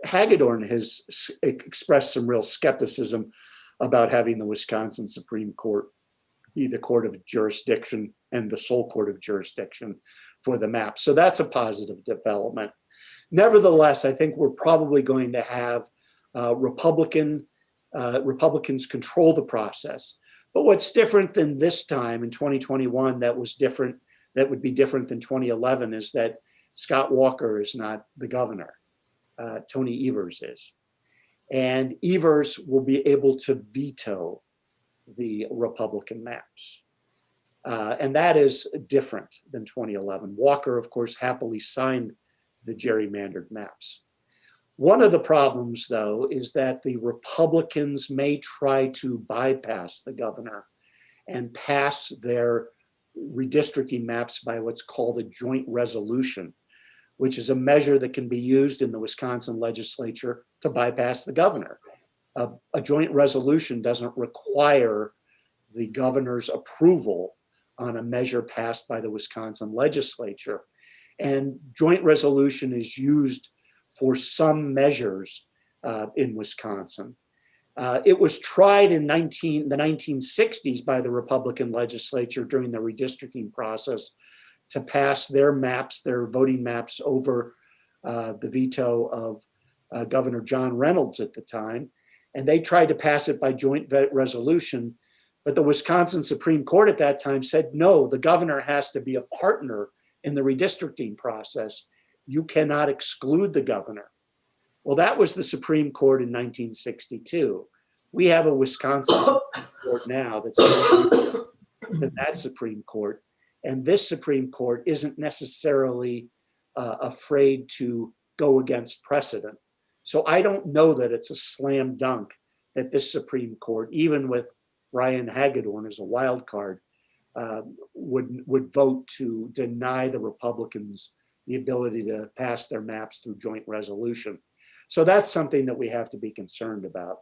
Hagedorn has expressed some real skepticism about having the Wisconsin Supreme Court be the court of jurisdiction and the sole court of jurisdiction for the map. So that's a positive development. Nevertheless, I think we're probably going to have Republicans control the process. But what's different than this time in 2021 that would be different than 2011 is that Scott Walker is not the governor. Tony Evers is. And Evers will be able to veto the Republican maps. And that is different than 2011. Walker, of course, happily signed the gerrymandered maps. One of the problems, though, is that the Republicans may try to bypass the governor and pass their redistricting maps by what's called a joint resolution, which is a measure that can be used in the Wisconsin legislature to bypass the governor. A joint resolution doesn't require the governor's approval on a measure passed by the Wisconsin legislature. And joint resolution is used for some measures in Wisconsin. It was tried in the 1960s by the Republican legislature during the redistricting process to pass their maps, their voting maps, over the veto of Governor John Reynolds at the time. And they tried to pass it by joint resolution. But the Wisconsin Supreme Court at that time said, no, the governor has to be a partner in the redistricting process. You cannot exclude the governor. Well, that was the Supreme Court in 1962. We have a Wisconsin Supreme Court now that's than that Supreme Court. And this Supreme Court isn't necessarily afraid to go against precedent. So I don't know that it's a slam dunk that this Supreme Court, even with Brian Hagedorn as a wild card, would vote to deny the Republicans the ability to pass their maps through joint resolution. So that's something that we have to be concerned about.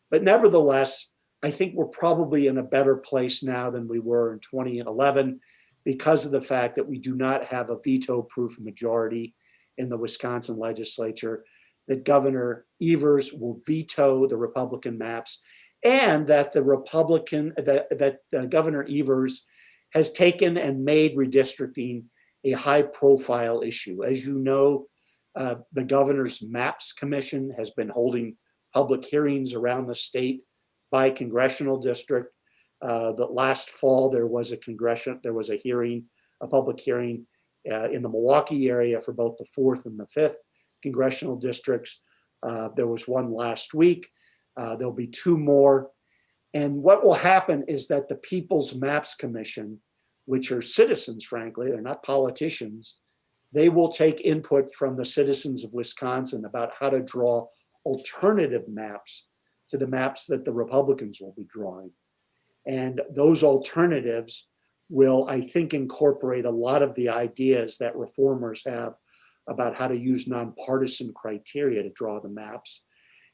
But nevertheless, I think we're probably in a better place now than we were in 2011 because of the fact that we do not have a veto-proof majority in the Wisconsin legislature, that Governor Evers will veto the Republican maps, and that Governor Evers has taken and made redistricting a high-profile issue. As you know, the Governor's Maps Commission has been holding public hearings around the state by congressional district. That last fall there was a public hearing in the Milwaukee area for both the 4th and the 5th congressional districts. There was one last week. There'll be 2 more. And what will happen is that the People's Maps Commission, which are citizens, frankly, they're not politicians, they will take input from the citizens of Wisconsin about how to draw alternative maps to the maps that the Republicans will be drawing. And those alternatives will, I think, incorporate a lot of the ideas that reformers have about how to use nonpartisan criteria to draw the maps.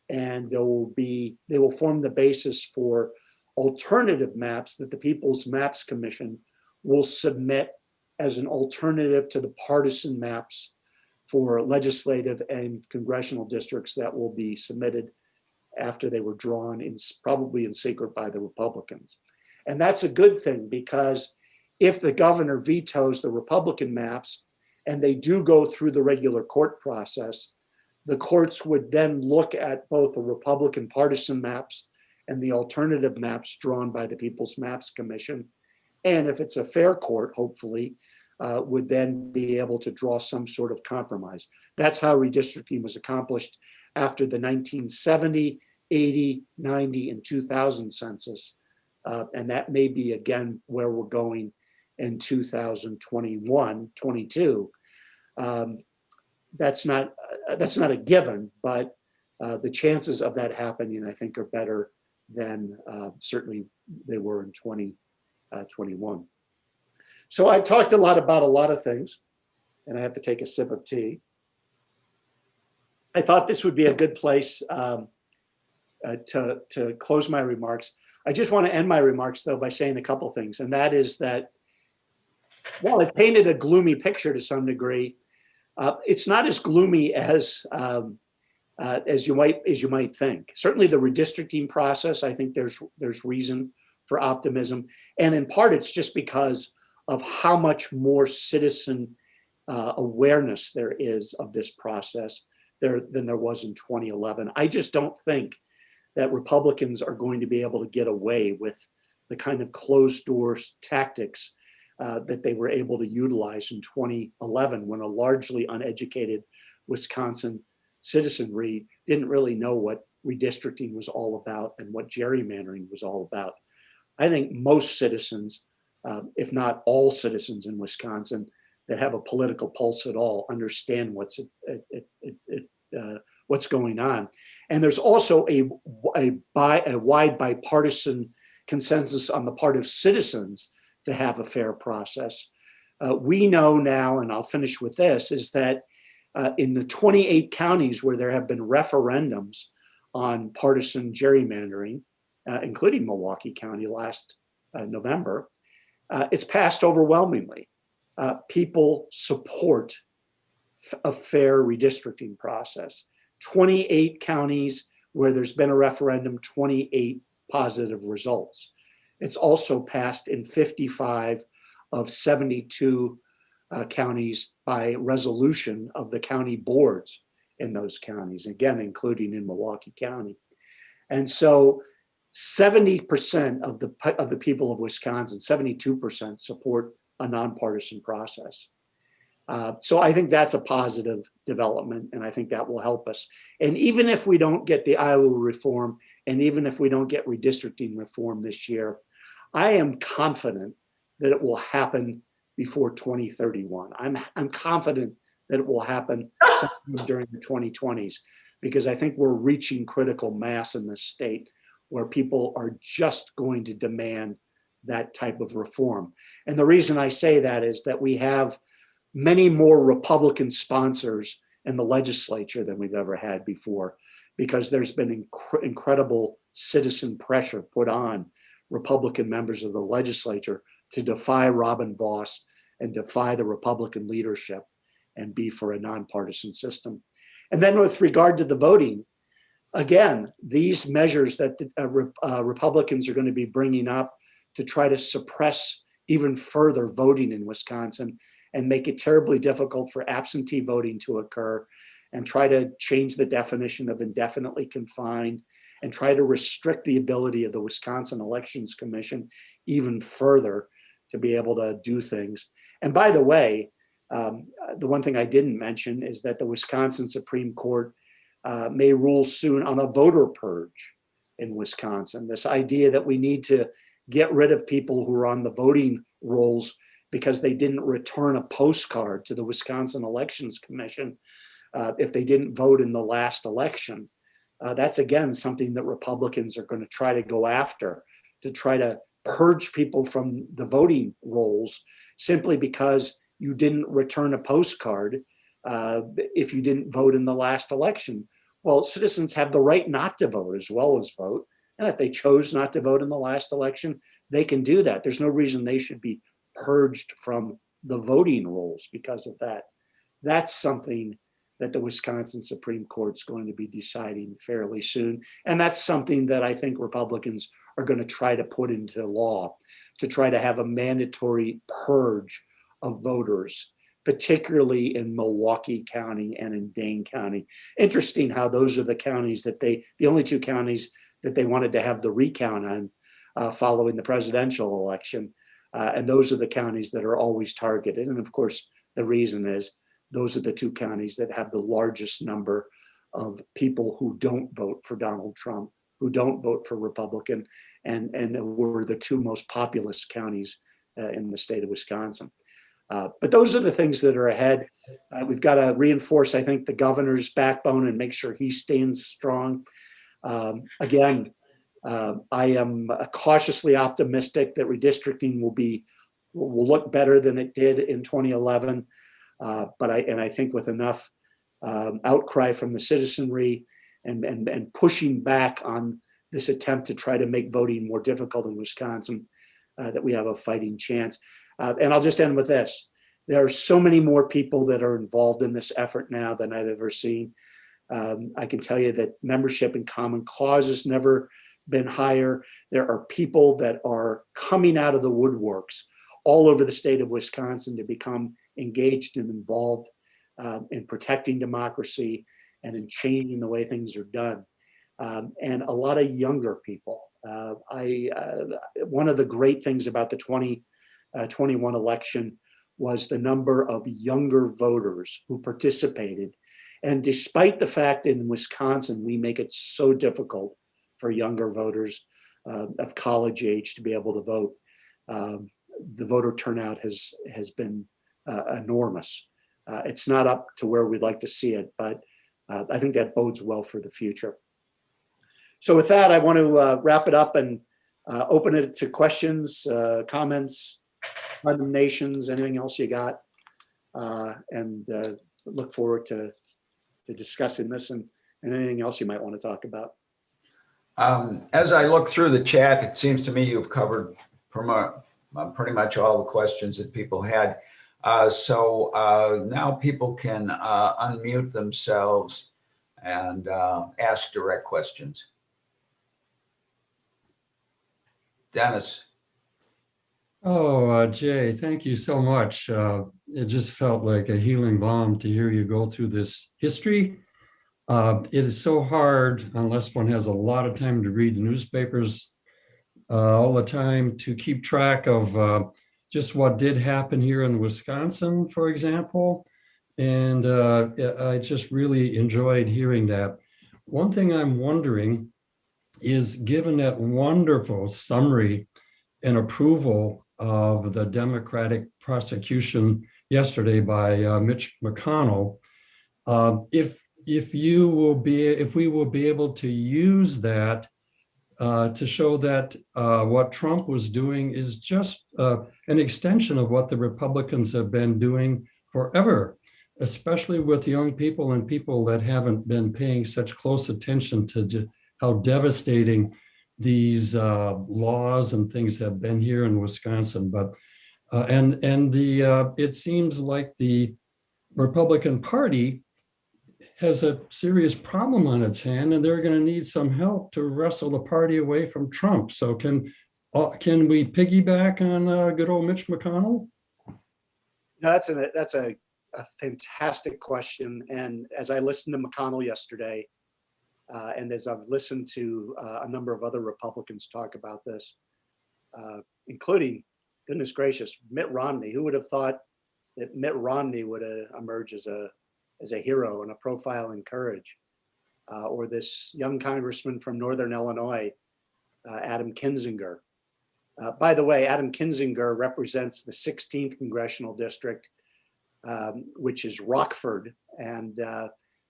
And they will form the basis for alternative maps that the People's Maps Commission will submit as an alternative to the partisan maps for legislative and congressional districts that will be submitted after they were drawn probably in secret by the Republicans. And that's a good thing, because if the governor vetoes the Republican maps and they do go through the regular court process, the courts would then look at both the Republican partisan maps and the alternative maps drawn by the People's Maps Commission. And if it's a fair court, hopefully, would then be able to draw some sort of compromise. That's how redistricting was accomplished after the 1970, 80, 90, and 2000 census. And that may be, again, where we're going in 2021, 22. That's not a given, but the chances of that happening, I think, are better than certainly they were in 2021. So I've talked a lot about a lot of things, and I have to take a sip of tea. I thought this would be a good place to close my remarks. I just want to end my remarks, though, by saying a couple things, and that is that while I've painted a gloomy picture to some degree, it's not as gloomy as you might think. Certainly, the redistricting process, I think there's reason for optimism, and in part, it's just because of how much more citizen awareness there is of this process than there was in 2011. I just don't think that Republicans are going to be able to get away with the kind of closed doors tactics that they were able to utilize in 2011, when a largely uneducated Wisconsin citizenry didn't really know what redistricting was all about and what gerrymandering was all about. I think most citizens, if not all citizens in Wisconsin that have a political pulse at all, understand what's going on. And there's also a wide bipartisan consensus on the part of citizens to have a fair process. We know now, and I'll finish with this, is that in the 28 counties where there have been referendums on partisan gerrymandering, including Milwaukee County last November, it's passed overwhelmingly. People support a fair redistricting process. 28 counties where there's been a referendum, 28 positive results. It's also passed in 55 of 72 counties by resolution of the county boards in those counties, again, including in Milwaukee County. And so 70% of the people of Wisconsin, 72% support a nonpartisan process. So I think that's a positive development, and I think that will help us. And even if we don't get the Iowa reform, and even if we don't get redistricting reform this year, I am confident that it will happen before 2031. I'm confident that it will happen sometime during the 2020s, because I think we're reaching critical mass in this state where people are just going to demand that type of reform. And the reason I say that is that we have many more Republican sponsors in the legislature than we've ever had before, because there's been incredible citizen pressure put on Republican members of the legislature to defy Robin Vos and defy the Republican leadership and be for a nonpartisan system. And then with regard to the voting, again, these measures that the Republicans are going to be bringing up to try to suppress even further voting in Wisconsin and make it terribly difficult for absentee voting to occur, and try to change the definition of indefinitely confined, and try to restrict the ability of the Wisconsin Elections Commission even further to be able to do things. And by the way, the one thing I didn't mention is that the Wisconsin Supreme Court may rule soon on a voter purge in Wisconsin. This idea that we need to get rid of people who are on the voting rolls because they didn't return a postcard to the Wisconsin Elections Commission if they didn't vote in the last election. That's again something that Republicans are going to try to go after, to try to purge people from the voting rolls simply because you didn't return a postcard if you didn't vote in the last election. Well, citizens have the right not to vote as well as vote. And if they chose not to vote in the last election, they can do that. There's no reason they should be purged from the voting rolls because of that. That's something that the Wisconsin Supreme Court's going to be deciding fairly soon. And that's something that I think Republicans are going to try to put into law, to try to have a mandatory purge of voters, particularly in Milwaukee County and in Dane County. Interesting how those are the counties that the only two counties that they wanted to have the recount on following the presidential election. And those are the counties that are always targeted. And of course, the reason is those are the two counties that have the largest number of people who don't vote for Donald Trump, who don't vote for Republican, and were the two most populous counties in the state of Wisconsin. But those are the things that are ahead. We've got to reinforce, I think, the governor's backbone and make sure he stands strong. Again, I am cautiously optimistic that redistricting will look better than it did in 2011. But I think with enough outcry from the citizenry and pushing back on this attempt to try to make voting more difficult in Wisconsin, that we have a fighting chance. And I'll just end with this. There are so many more people that are involved in this effort now than I've ever seen. I can tell you that membership in Common Cause has never been higher. There are people that are coming out of the woodworks all over the state of Wisconsin to become engaged and involved in protecting democracy and in changing the way things are done. And a lot of younger people. One of the great things about the 2021 election was the number of younger voters who participated. And despite the fact in Wisconsin, we make it so difficult for younger voters of college age to be able to vote, the voter turnout has been enormous. It's not up to where we'd like to see it, but I think that bodes well for the future. So with that, I want to wrap it up and open it to questions, comments, condemnations, anything else you got, and look forward to discussing this and anything else you might want to talk about. As I look through the chat, it seems to me you've covered pretty much all the questions that people had. So now people can unmute themselves and ask direct questions. Dennis. Oh, Jay, thank you so much. It just felt like a healing balm to hear you go through this history. It is so hard, unless one has a lot of time to read the newspapers all the time, to keep track of just what did happen here in Wisconsin, for example. And I just really enjoyed hearing that. One thing I'm wondering is, given that wonderful summary and approval of the Democratic prosecution yesterday by Mitch McConnell. If we will be able to use that to show that what Trump was doing is just an extension of what the Republicans have been doing forever, especially with young people and people that haven't been paying such close attention to how devastating these laws and things have been here in Wisconsin. But it seems like the Republican Party has a serious problem on its hand, and they're going to need some help to wrestle the party away from Trump. So can we piggyback on good old Mitch McConnell? No, that's a fantastic question. And as I listened to McConnell yesterday, and as I've listened to a number of other Republicans talk about this, including, goodness gracious, Mitt Romney. Who would have thought that Mitt Romney would emerge as a hero and a profile in courage? Or this young congressman from Northern Illinois, Adam Kinzinger. By the way, Adam Kinzinger represents the 16th congressional district, which is Rockford. And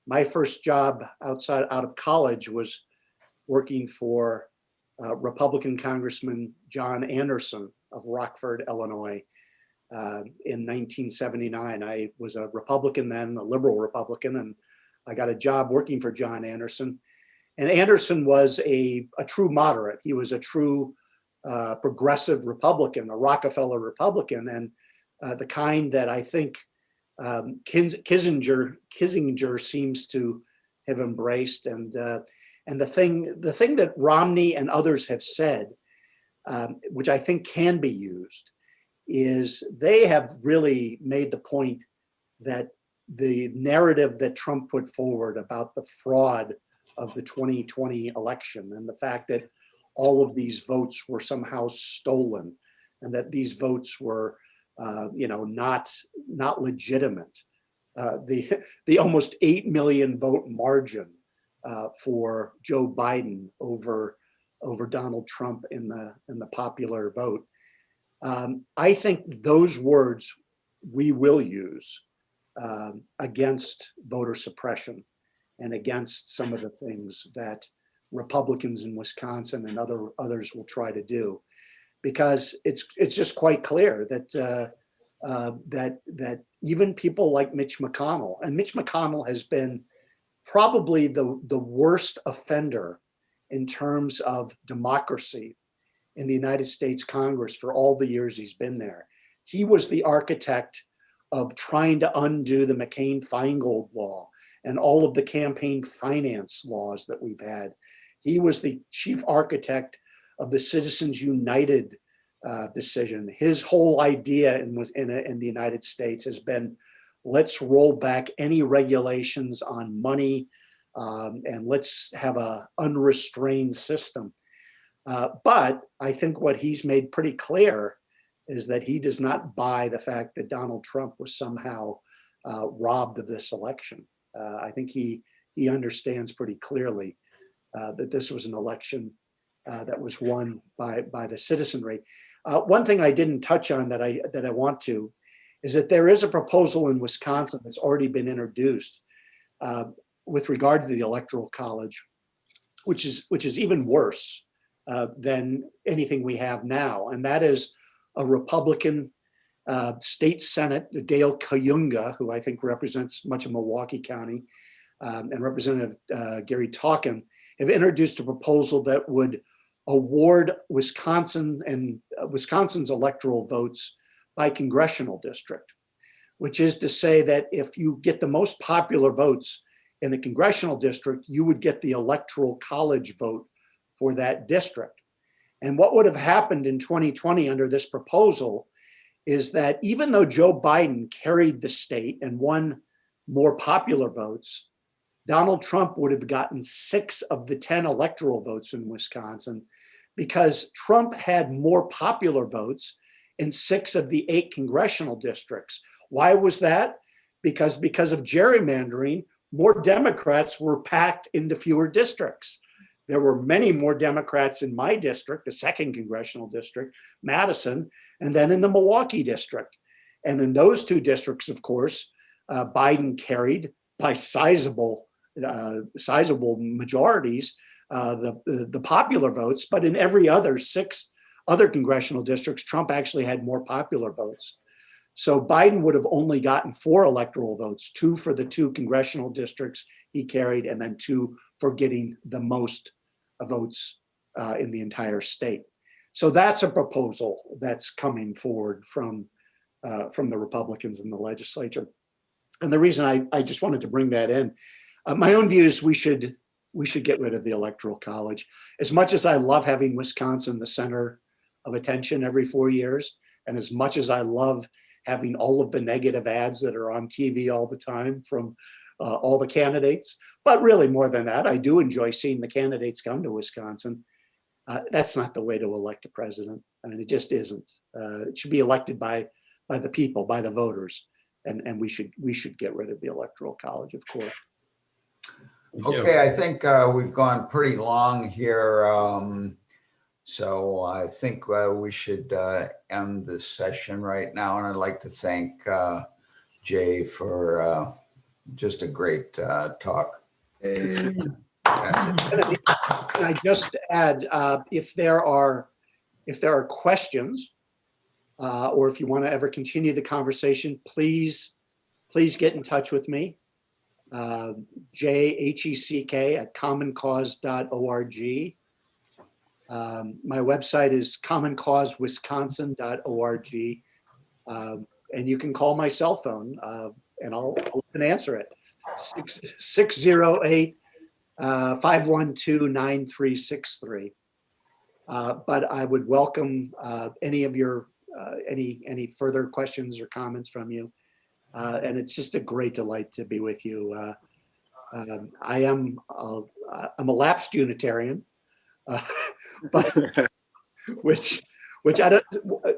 my first job out of college was working for Republican Congressman John Anderson of Rockford, Illinois, in 1979. I was a Republican then, a liberal Republican, and I got a job working for John Anderson. And Anderson was a true moderate. He was a true progressive Republican, a Rockefeller Republican, and the kind that I think Kissinger seems to have embraced. And the thing that Romney and others have said, which I think can be used, is they have really made the point that the narrative that Trump put forward about the fraud of the 2020 election and the fact that all of these votes were somehow stolen and that these votes were not legitimate. The almost 8 million vote margin for Joe Biden over Donald Trump in the popular vote. I think those words we will use against voter suppression and against some of the things that Republicans in Wisconsin and others will try to do, because it's just quite clear that that even people like Mitch McConnell, and Mitch McConnell has been probably the worst offender in terms of democracy in the United States Congress for all the years he's been there. He was the architect of trying to undo the McCain-Feingold law and all of the campaign finance laws that we've had. He was the chief architect of the Citizens United decision. His whole idea in the United States has been, let's roll back any regulations on money and let's have an unrestrained system. But I think what he's made pretty clear is that he does not buy the fact that Donald Trump was somehow robbed of this election. I think he understands pretty clearly that this was an election that was won by the citizenry. One thing I didn't touch on that I want to is that there is a proposal in Wisconsin that's already been introduced with regard to the Electoral College, which is even worse than anything we have now, and that is a Republican state Senate, Dale Kayunga, who I think represents much of Milwaukee County, and Representative Gary Talkin, have introduced a proposal that would award Wisconsin's electoral votes by congressional district, which is to say that if you get the most popular votes in a congressional district, you would get the Electoral College vote for that district. And what would have happened in 2020 under this proposal is that even though Joe Biden carried the state and won more popular votes, Donald Trump would have gotten 6 of the 10 electoral votes in Wisconsin because Trump had more popular votes in 6 of the 8 congressional districts. Why was that? Because of gerrymandering, more Democrats were packed into fewer districts. There were many more Democrats in my district, the 2nd congressional district, Madison, and then in the Milwaukee district. And in those two districts, of course, Biden carried by sizable majorities the popular votes, but in every other 6 other congressional districts, Trump actually had more popular votes. So Biden would have only gotten 4 electoral votes, 2 for the 2 congressional districts he carried, and then 2 for getting the most votes in the entire state. So that's a proposal that's coming forward from the Republicans in the legislature. And the reason I just wanted to bring that in, my own view is we should get rid of the Electoral College. As much as I love having Wisconsin the center of attention every 4 years, and as much as I love having all of the negative ads that are on TV all the time from all the candidates, but really more than that, I do enjoy seeing the candidates come to Wisconsin. That's not the way to elect a president. I mean, it just isn't. It should be elected by the people, by the voters, and we should get rid of the Electoral College, of course. Okay, I think we've gone pretty long here. So I think we should end this session right now. And I'd like to thank Jay for just a great talk. Can I just add, if there are questions, or if you want to ever continue the conversation, please get in touch with me. JHECK@commoncause.org. My website is commoncausewisconsin.org. And you can call my cell phone and I'll answer it. 608-512-9363. But I would welcome any of your any further questions or comments from you. And it's just a great delight to be with you. I'm a lapsed Unitarian, but which I don't.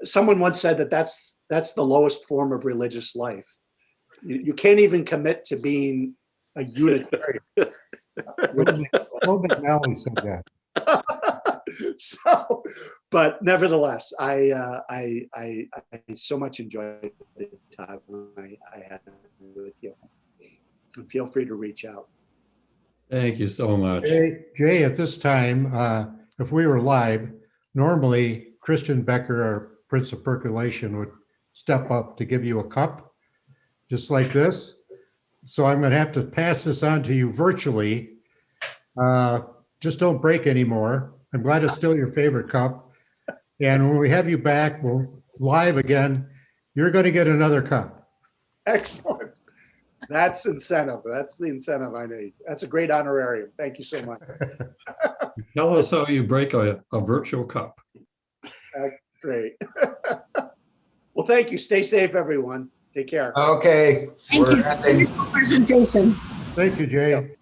Someone once said that's the lowest form of religious life. You can't even commit to being a Unitarian. Bill McNally said that. So, but nevertheless, I so much enjoyed the time I had with you. And feel free to reach out. Thank you so much. Jay, at this time, if we were live, normally Christian Becker, our Prince of Percolation, would step up to give you a cup, just like this. So I'm going to have to pass this on to you virtually. Just don't break anymore. I'm glad it's still your favorite cup. And when we have you back, we'll live again, you're going to get another cup. Excellent. That's incentive. That's the incentive I need. That's a great honorarium. Thank you so much. Tell us how you break a virtual cup. Great. Well, thank you. Stay safe, everyone. Take care. Okay. Thank you. We're ending. Presentation. Thank you, Jay.